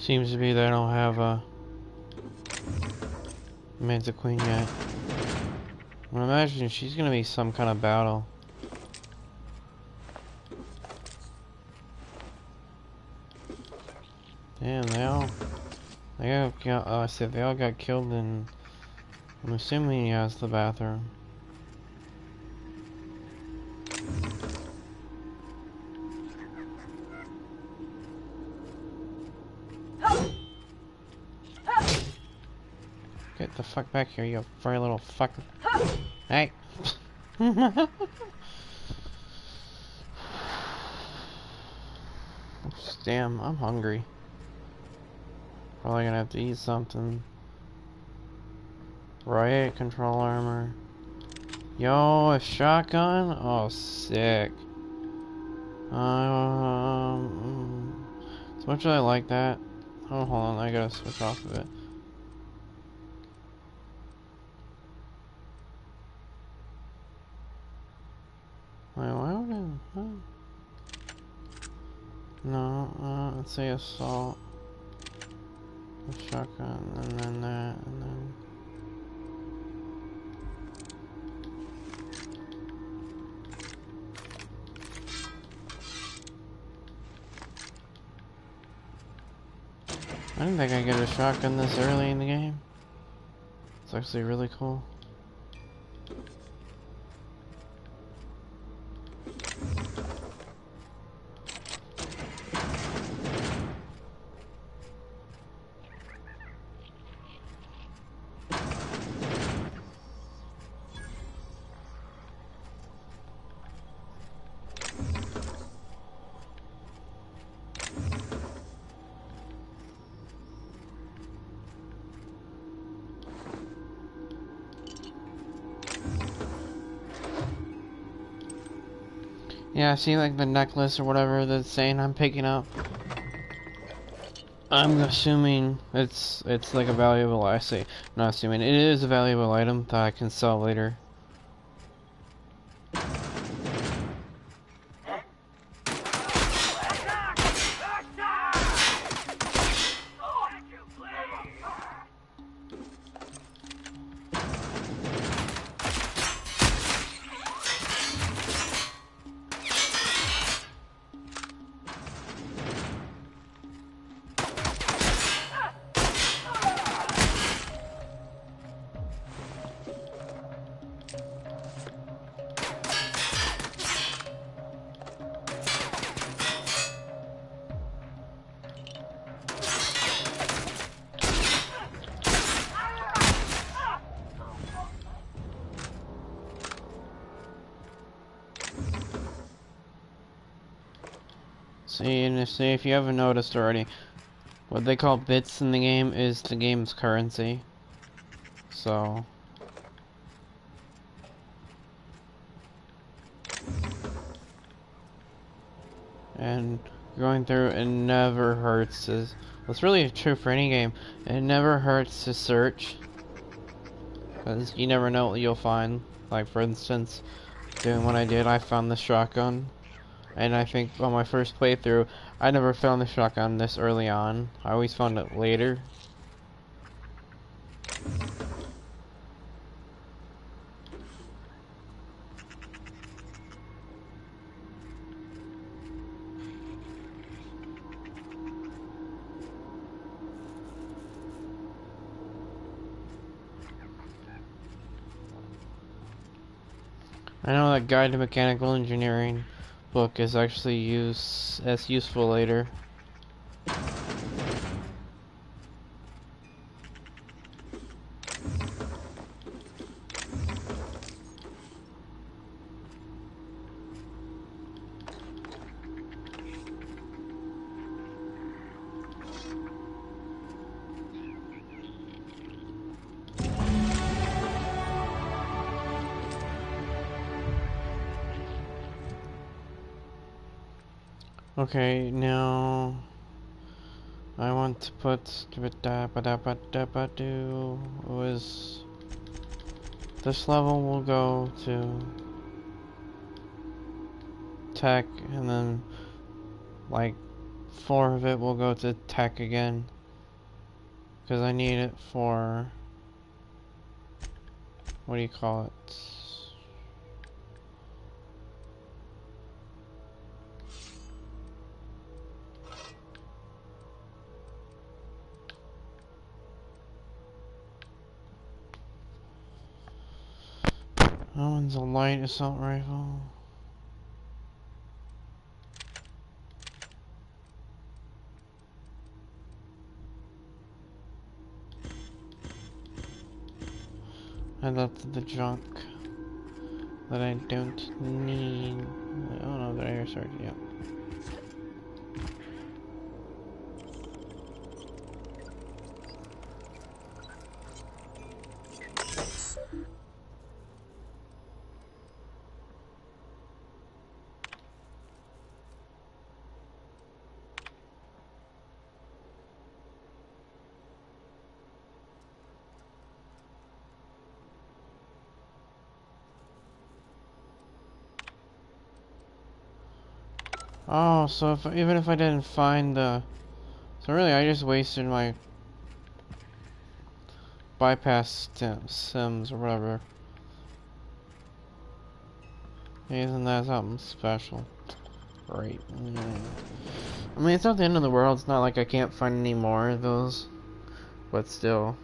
Seems to be they don't have a Manta Queen yet. I imagine she's gonna be some kind of battle. Damn, they all got killed, and I'm assuming he has the bathroom. Get the fuck back here, you furry little fucker. Hey! Damn, I'm hungry. Probably gonna have to eat something. Riot control armor. Yo, a shotgun? Oh, sick. As much as I like that. Oh, hold on, I gotta switch off of it. Wait, why would I? Huh? No, let's say assault. A shotgun, and then that, and then. I didn't think I'd get a shotgun this early in the game. It's actually really cool. Yeah, see like the necklace or whatever that's saying I'm picking up. I'm assuming it's like a valuable, I say, not assuming, it is a valuable item that I can sell later. See, and if you haven't noticed already, what they call bits in the game is the game's currency. So and going through, it never hurts to, well, it's really true for any game, it never hurts to search, because you never know what you'll find. Like for instance, doing what I did, I found the shotgun. And I think on my first playthrough, I never found the shotgun this early on. I always found it later. I know that Guide to Mechanical Engineering book is actually useful later. Okay, now I want to put was this level will go to tech, and then like 4 of it will go to tech again. Because I need it for... What do you call it? That one's a light assault rifle. I left the junk that I don't need. Oh no, the air started, yeah. Oh, so even if I didn't find the... So really, I just wasted my bypass sims or whatever. Isn't that something special? Great. I mean, it's not the end of the world. It's not like I can't find any more of those. But still.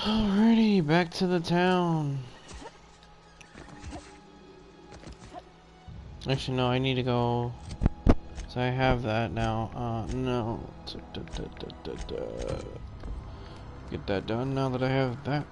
Alrighty, back to the town. Actually, no, I need to go. So I have that now. No. Get that done now that I have that.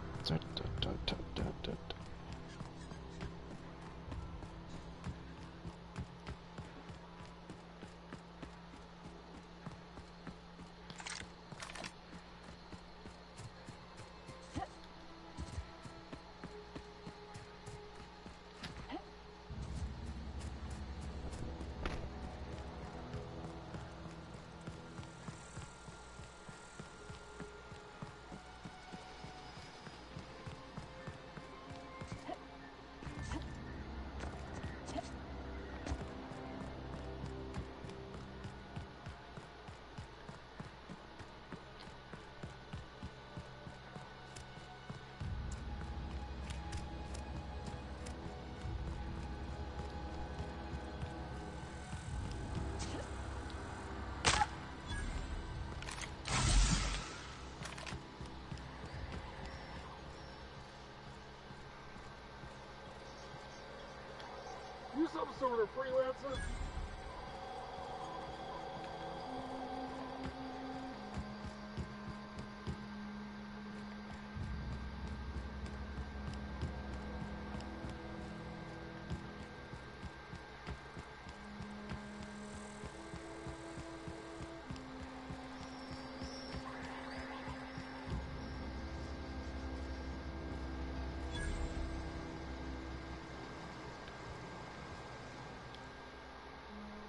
You some sort of freelancer?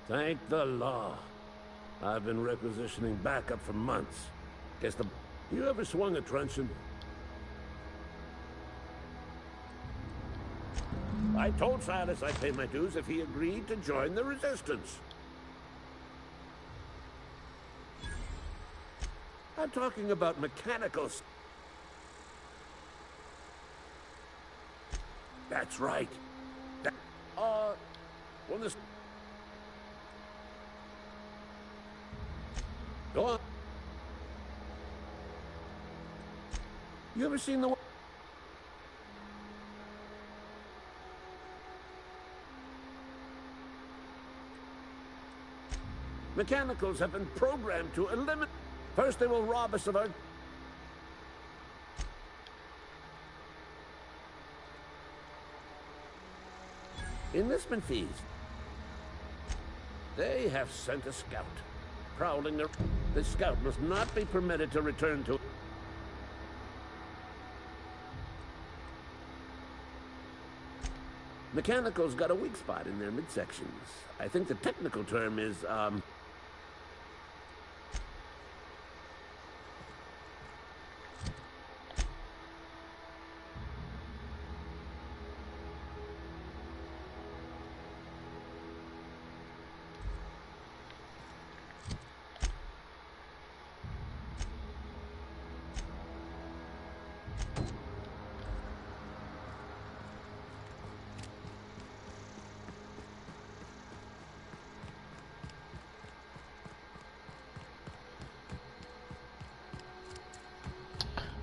Thank the law. I've been requisitioning backup for months. Guess the... You ever swung a truncheon? I told Silas I'd pay my dues if he agreed to join the resistance. I'm talking about mechanicals. That's right. When this... Go on. You ever seen the... Mechanicals have been programmed to eliminate... First they will rob us of our... enlistment fees. They have sent a scout. Prowling the... The scout must not be permitted to return to... Mechanicals got a weak spot in their midsections. I think the technical term is,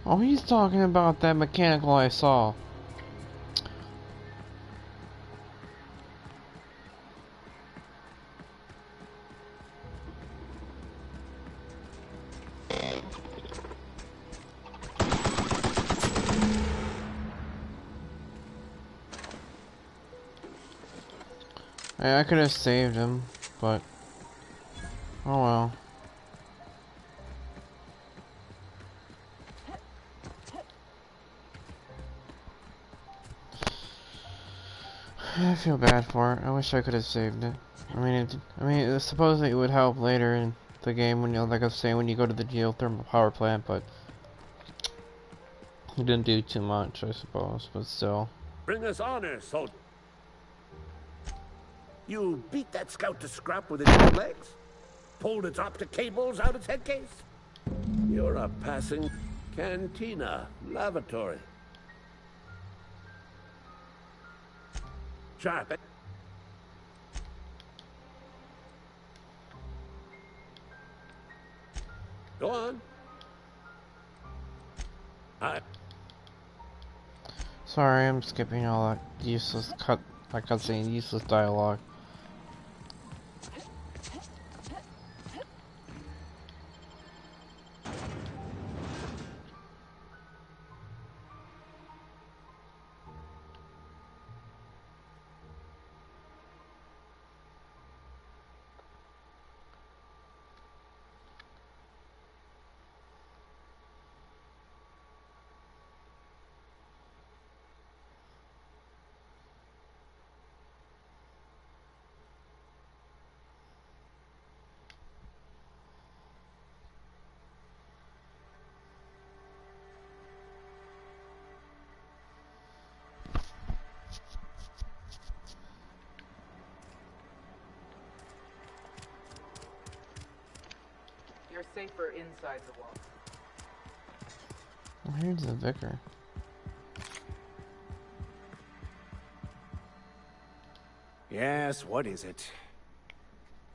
Oh, he's talking about that mechanical I saw. I could have saved him, but oh well. I feel bad for it. I wish I could have saved it. Supposedly it would help later in the game when, like I was saying, when you go to the geothermal power plant, but it didn't do too much, I suppose. But still. bring us honor, soldier. You beat that scout to scrap with its own legs? Pulled its optic cables out its head case? You're a passing cantina, lavatory. Sharp. Go on. Sorry, I'm skipping all that useless useless dialogue. You're safer inside the wall. Oh, here's the vicar. Yes, what is it?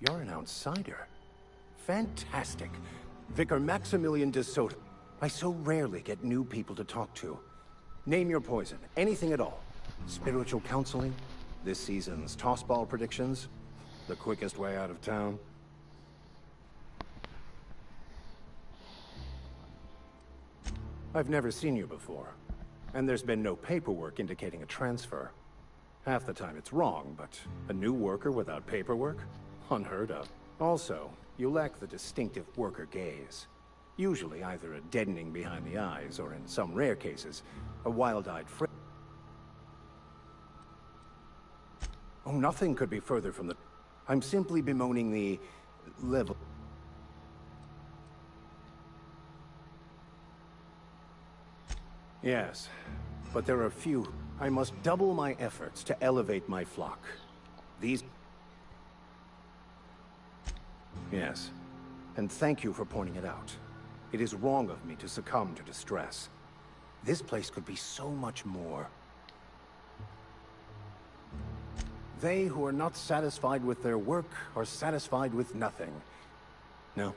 You're an outsider. Fantastic. Vicar Maximilian de Soto. I so rarely get new people to talk to. Name your poison, anything at all. Spiritual counseling, this season's tossball predictions, the quickest way out of town. I've never seen you before, and there's been no paperwork indicating a transfer. Half the time it's wrong, but a new worker without paperwork? Unheard of. Also, you lack the distinctive worker gaze. Usually either a deadening behind the eyes, or in some rare cases, a wild-eyed Oh, nothing could be further from the... I'm simply bemoaning the... level... Yes, but there are few. I must double my efforts to elevate my flock. These... Yes, and thank you for pointing it out. It is wrong of me to succumb to distress. This place could be so much more. They who are not satisfied with their work are satisfied with nothing. No.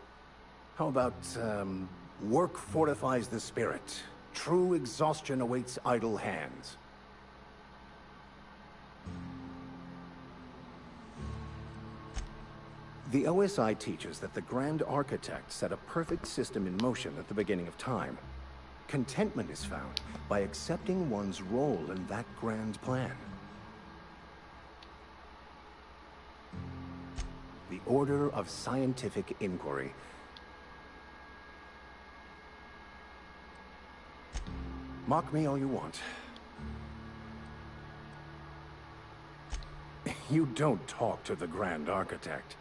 How about, work fortifies the spirit. True exhaustion awaits idle hands. The OSI teaches that the Grand Architect set a perfect system in motion at the beginning of time. Contentment is found by accepting one's role in that grand plan. The Order of Scientific Inquiry. Mock me all you want. You don't talk to the Grand Architect.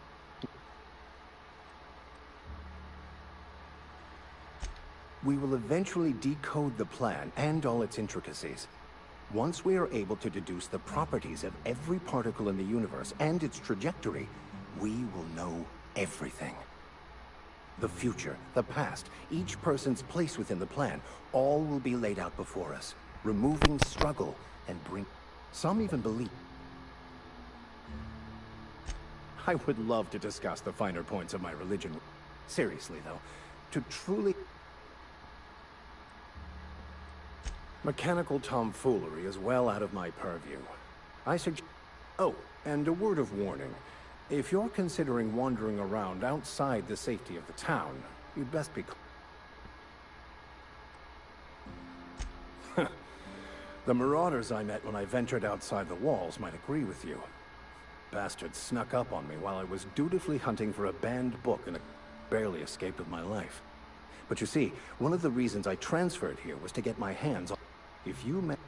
We will eventually decode the plan and all its intricacies. Once we are able to deduce the properties of every particle in the universe and its trajectory, we will know everything. The future, the past, each person's place within the plan, all will be laid out before us, removing struggle and bring... Some even believe... I would love to discuss the finer points of my religion. Seriously, though, to truly... Mechanical tomfoolery is well out of my purview. I suggest... Oh, and a word of warning. If you're considering wandering around outside the safety of the town, you'd best be... The marauders I met when I ventured outside the walls might agree with you. Bastards snuck up on me while I was dutifully hunting for a banned book and barely escaped with my life. But you see, one of the reasons I transferred here was to get my hands on... If you met...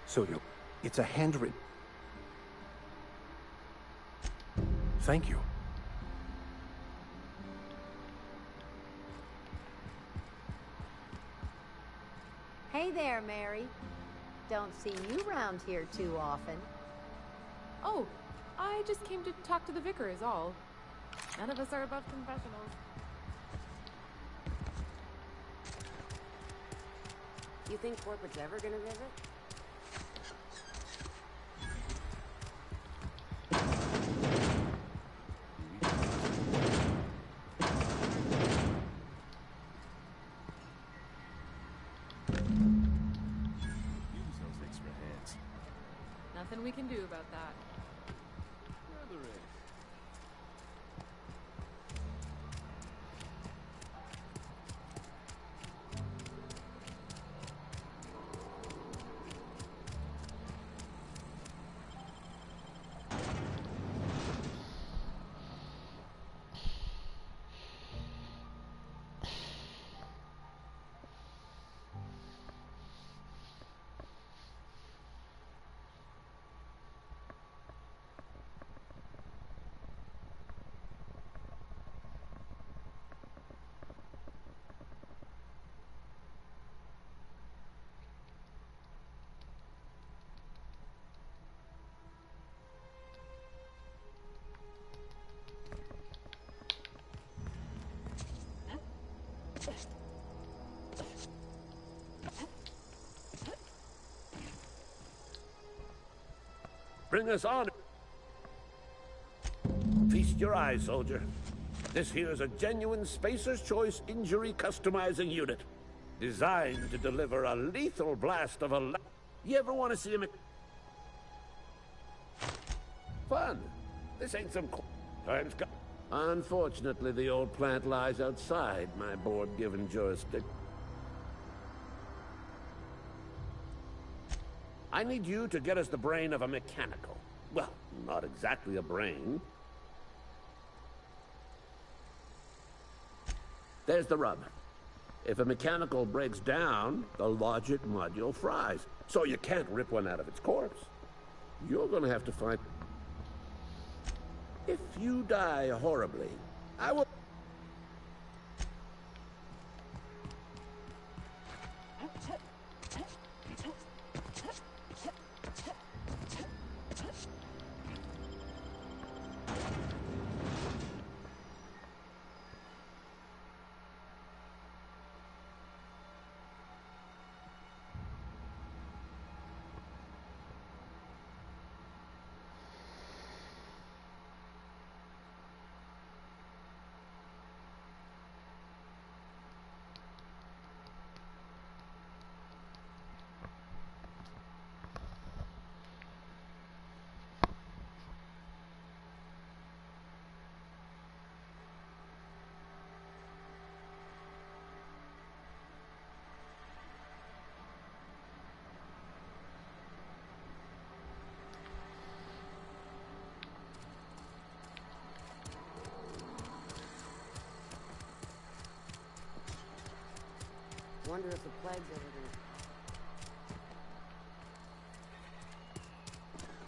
So it's a handwritten... Thank you. Hey there, Mary. Don't see you around here too often. Oh, I just came to talk to the vicar is all. None of us are above confessionals. You think corporate's ever gonna visit? Nothing we can do about that. Bring us on. Feast your eyes, soldier. This here is a genuine Spacer's Choice injury customizing unit. Designed to deliver a lethal blast of a... You ever want to see him... Fun. This ain't some... Time's got... Unfortunately, the old plant lies outside my board-given jurisdiction. I need you to get us the brain of a mechanical. Well, not exactly a brain. There's the rub. If a mechanical breaks down, the logic module fries. So you can't rip one out of its corpse. You're gonna have to find... If you die horribly, I will... wonder if the plague's ever gonna...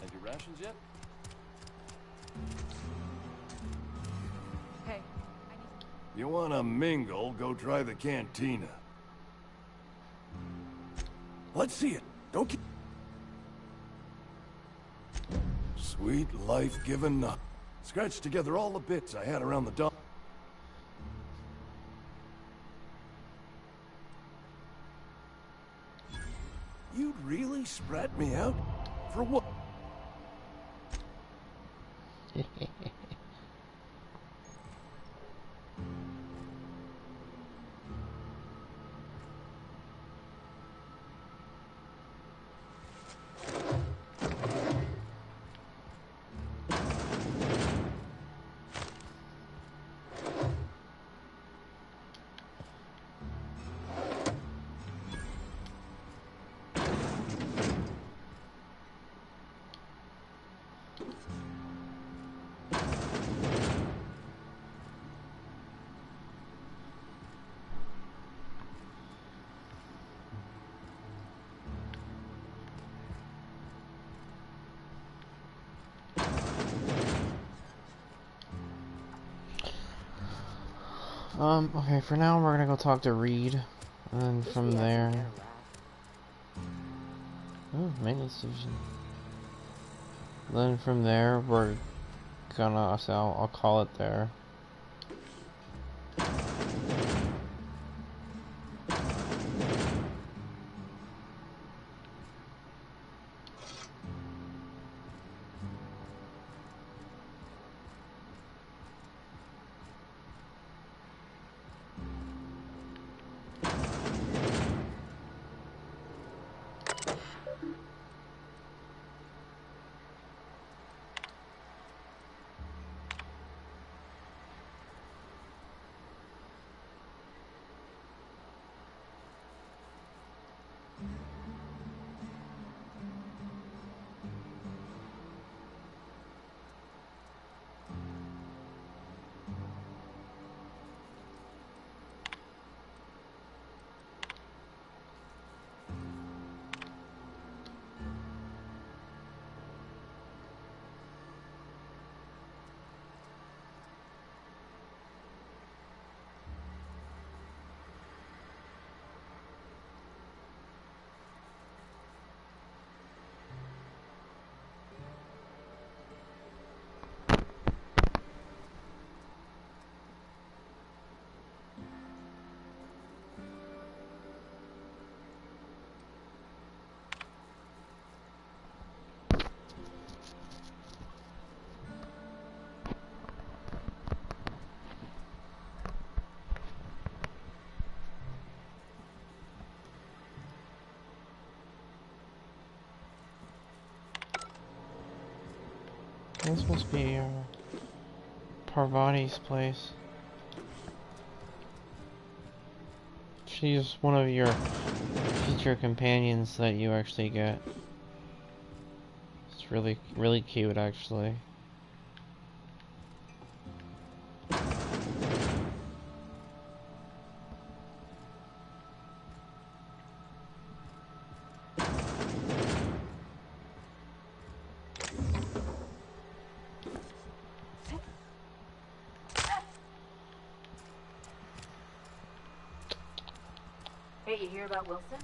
Have your rations yet? Hey, You wanna mingle, go try the cantina. Let's see it. Don't keep... Sweet life-giving nut. Scratched together all the bits I had around the dump. You'd really sprat me out? For what? Okay, for now we're gonna go talk to Reed, and then from there... Ooh, maintenance station. Then from there, we're gonna, so I'll call it there. This must be Parvati's place. She's one of your future companions that you actually get. It's really cute, actually. Hey, you hear about Wilson?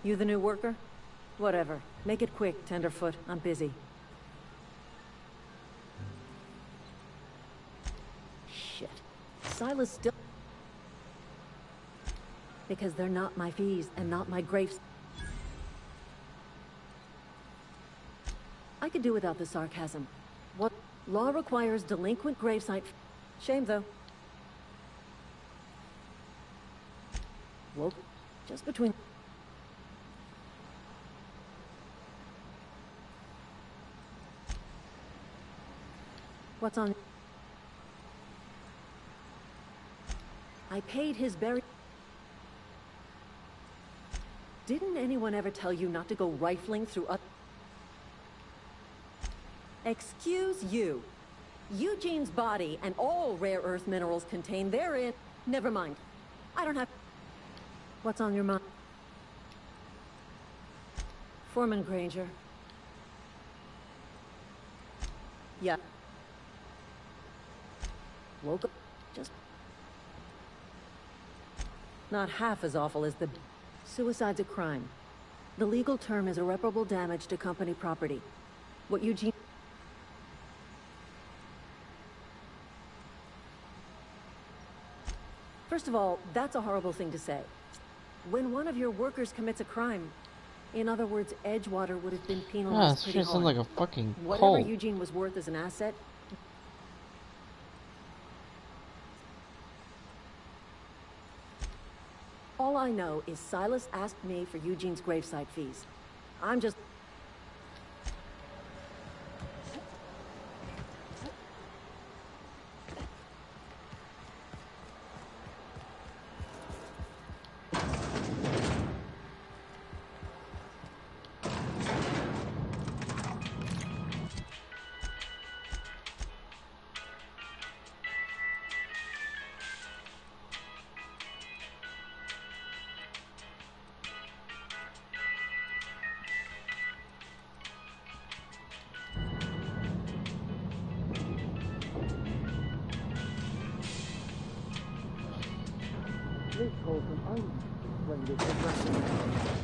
You the new worker? Whatever. Make it quick, Tenderfoot. I'm busy. Shit. Silas still... Because they're not my fees and not my graves. I could do without the sarcasm. What? Law requires delinquent gravesite... Shame, though. Woke. Just between... What's on... I paid his bury... Didn't anyone ever tell you not to go rifling through a... Excuse you. Eugene's body and all rare earth minerals contained therein... Never mind. I don't have... What's on your mind? Foreman Granger. Yeah. Woke up. Just... Not half as awful as the... Suicide's a crime. The legal term is irreparable damage to company property. What Eugene... First of all, that's a horrible thing to say. When one of your workers commits a crime, in other words, Edgewater would have been penalized pretty This hard. sounds like a fucking Whatever cult. Eugene was worth as an asset... All I know is Silas asked me for Eugene's gravesite fees. I'm just...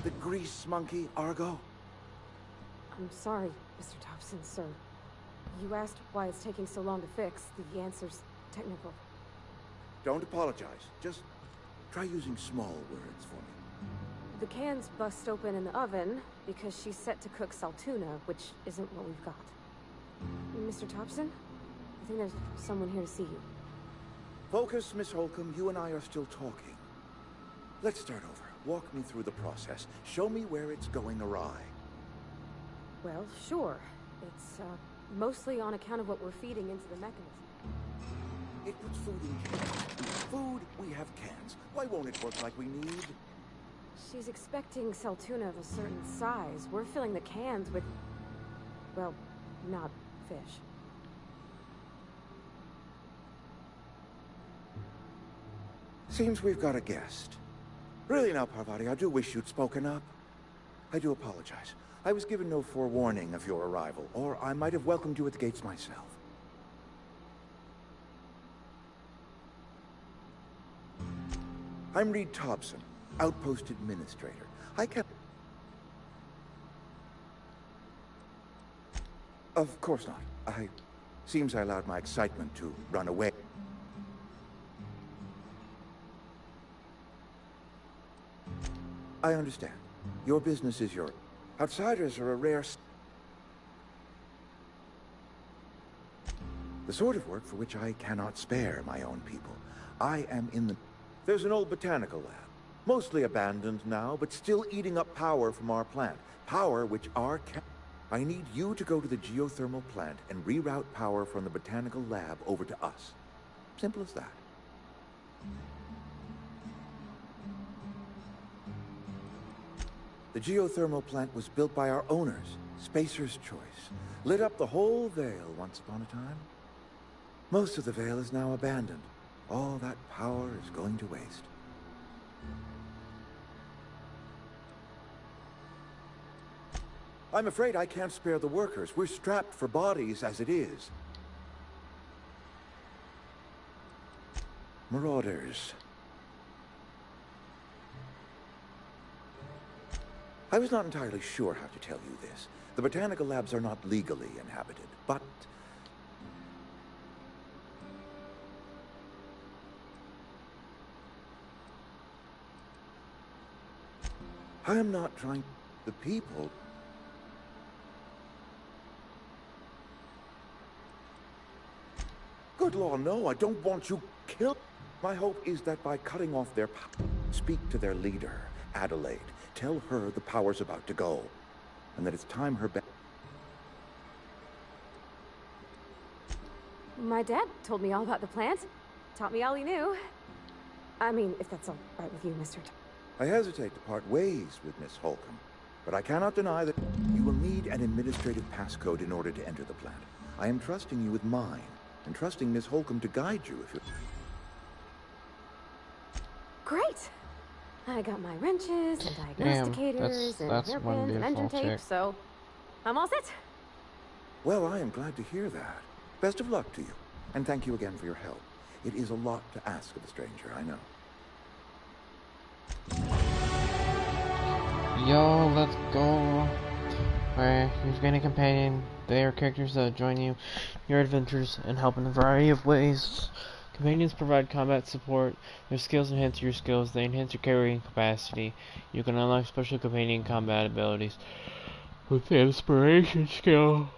The grease monkey, Argo? I'm sorry, Mr. Thompson, sir. You asked why it's taking so long to fix. The answer's technical. Don't apologize. Just try using small words for me. The cans bust open in the oven because she's set to cook saltuna, which isn't what we've got. Mr. Thompson? I think there's someone here to see you. Focus, Miss Holcomb. You and I are still talking. Let's start over. Walk me through the process. Show me where it's going awry. Well, sure. It's, mostly on account of what we're feeding into the mechanism. It puts food in cans. Food, we have cans. Why won't it work like we need? She's expecting saltuna of a certain size. We're filling the cans with... well, not fish. Seems we've got a guest. Really now, Parvati, I do wish you'd spoken up. I do apologize. I was given no forewarning of your arrival, or I might have welcomed you at the gates myself. I'm Reed Thompson, Outpost Administrator. I kept... Of course not. Seems I allowed my excitement to run away. I understand. Your business is your... Outsiders are a rare... The sort of work for which I cannot spare my own people. I am in the... There's an old botanical lab. Mostly abandoned now, but still eating up power from our plant. Power which our... I need you to go to the geothermal plant and reroute power from the botanical lab over to us. Simple as that. The geothermal plant was built by our owners, Spacer's Choice. Lit up the whole Vale once upon a time. Most of the Vale is now abandoned. All that power is going to waste. I'm afraid I can't spare the workers. We're strapped for bodies as it is. Marauders. I was not entirely sure how to tell you this. The botanical labs are not legally inhabited, but... I am not trying... The people... Good law, no, I don't want you killed. My hope is that by cutting off their power, speak to their leader, Adelaide. Tell her the power's about to go, and that it's time her back. My dad told me all about the plant. Taught me all he knew. I mean, if that's all right with you, Mr. I hesitate to part ways with Miss Holcomb, but I cannot deny that you will need an administrative passcode in order to enter the plant. I am trusting you with mine, and trusting Miss Holcomb to guide you if you... Great! I got my wrenches and diagnosticators and hairpins and engine tape, so I'm all set. Well, I am glad to hear that. Best of luck to you, and thank you again for your help. It is a lot to ask of a stranger, I know. Yo, let's go. Where you've gained a companion. They are characters that join you, your adventures, and help in a variety of ways. Companions provide combat support. Their skills enhance your skills. They enhance your carrying capacity. You can unlock special companion combat abilities with the inspiration skill.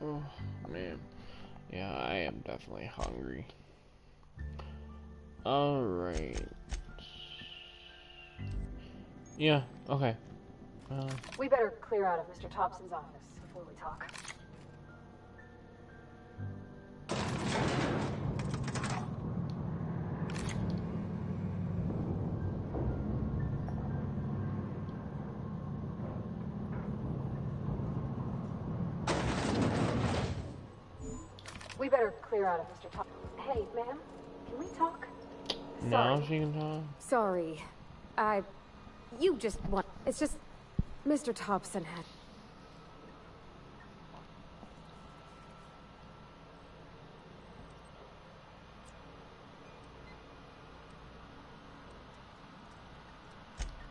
Oh, man. Yeah, I am definitely hungry. Alright. Yeah, okay. We better clear out of Mr. Thompson's office before we talk. We better clear out of Mr. Thompson. Hey, ma'am, can we talk? Now she can talk? Sorry. You just want... It's just... Mr. Thompson had...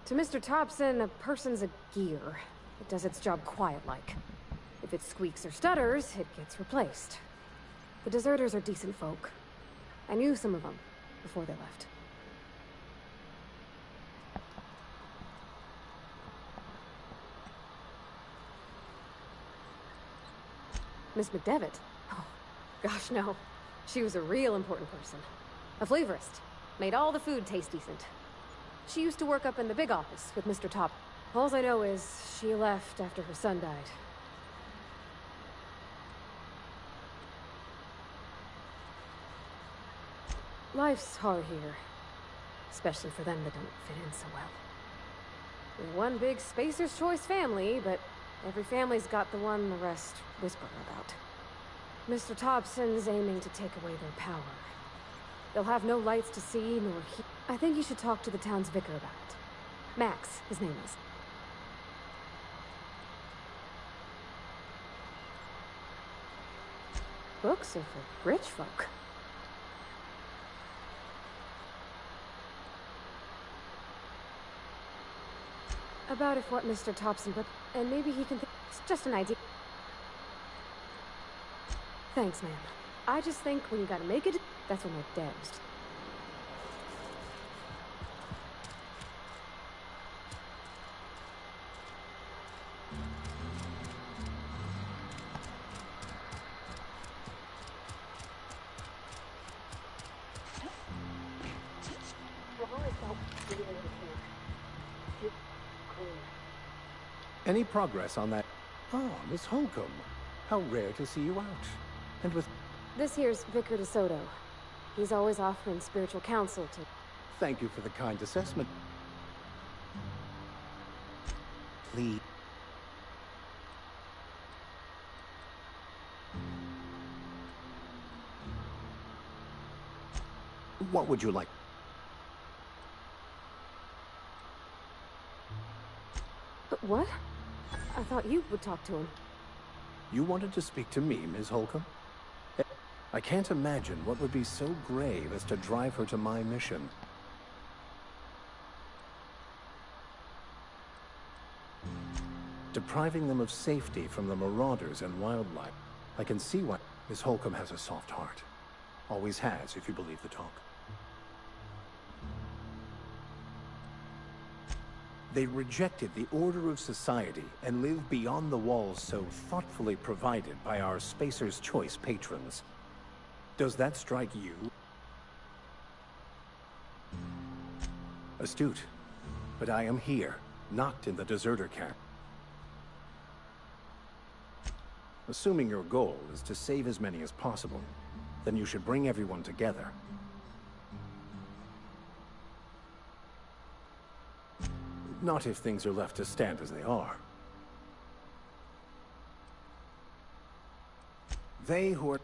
To Mr. Thompson, a person's a gear. It does its job quiet-like. If it squeaks or stutters, it gets replaced. The deserters are decent folk. I knew some of them before they left. Miss McDevitt? Oh, gosh, no. She was a real important person. A flavorist. Made all the food taste decent. She used to work up in the big office with Mr. Top. All I know is she left after her son died. Life's hard here. Especially for them that don't fit in so well. We're one big Spacer's Choice family, but every family's got the one the rest whisper about. Mr. Thompson's aiming to take away their power. They'll have no lights to see nor hear. I think you should talk to the town's vicar about it. Max, his name is. Books are for rich folk. About if what Mr. Thompson put, and maybe he can it's just an idea. Thanks, ma'am. I just think when you gotta make it, that's when they're damned. Any progress on that? Oh, Miss Holcomb. How rare to see you out. And with... This here's Vicar DeSoto. He's always offering spiritual counsel to... Thank you for the kind assessment. Please. What would you like? What? I thought you would talk to him. You wanted to speak to me, Ms. Holcomb? I can't imagine what would be so grave as to drive her to my mission. Depriving them of safety from the marauders and wildlife. I can see why Ms. Holcomb has a soft heart. Always has, if you believe the talk. They rejected the order of society and live beyond the walls so thoughtfully provided by our Spacer's Choice patrons. Does that strike you? Astute. But I am here, not in the deserter camp. Assuming your goal is to save as many as possible, then you should bring everyone together. Not if things are left to stand as they are. They who are...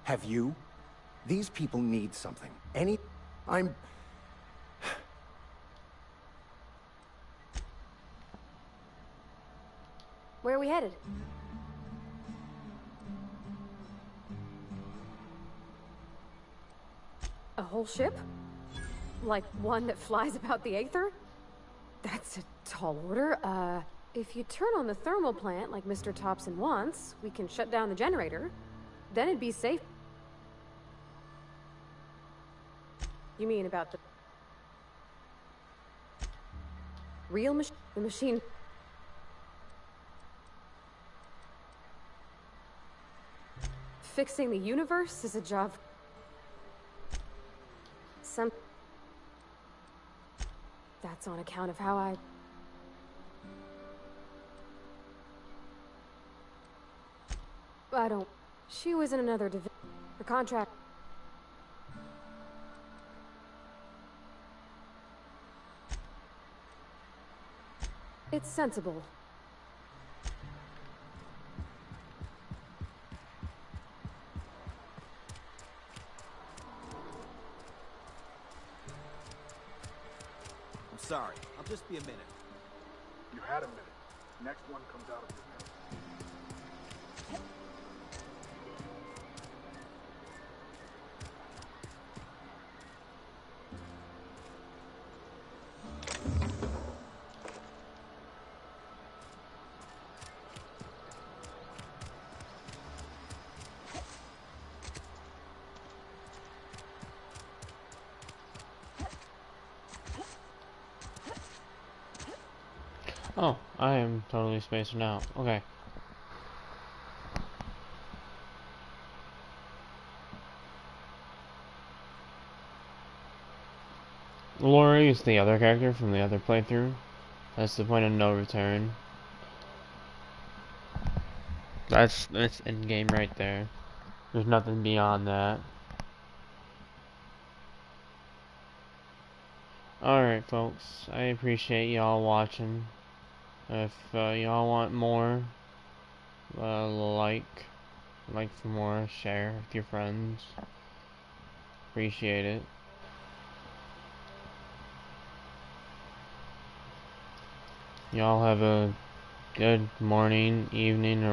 Have you? These people need something. Where are we headed? A whole ship? Like one that flies about the Aether? That's a tall order. If you turn on the thermal plant like Mr. Thompson wants, we can shut down the generator. Then it'd be safe. You mean about the... real machine? The machine... Fixing the universe is a job... That's on account of how I don't... She was in another division. Her contract... It's sensible. Sorry, I'll just be a minute. You had a minute. Next one comes out of your mouth. Oh, I am totally spacing out. Okay. Lori is the other character from the other playthrough. That's the point of no return. That's end game right there. There's nothing beyond that. Alright folks, I appreciate y'all watching. If y'all want more, like, like for more, share with your friends. Appreciate it. Y'all have a good morning, evening, or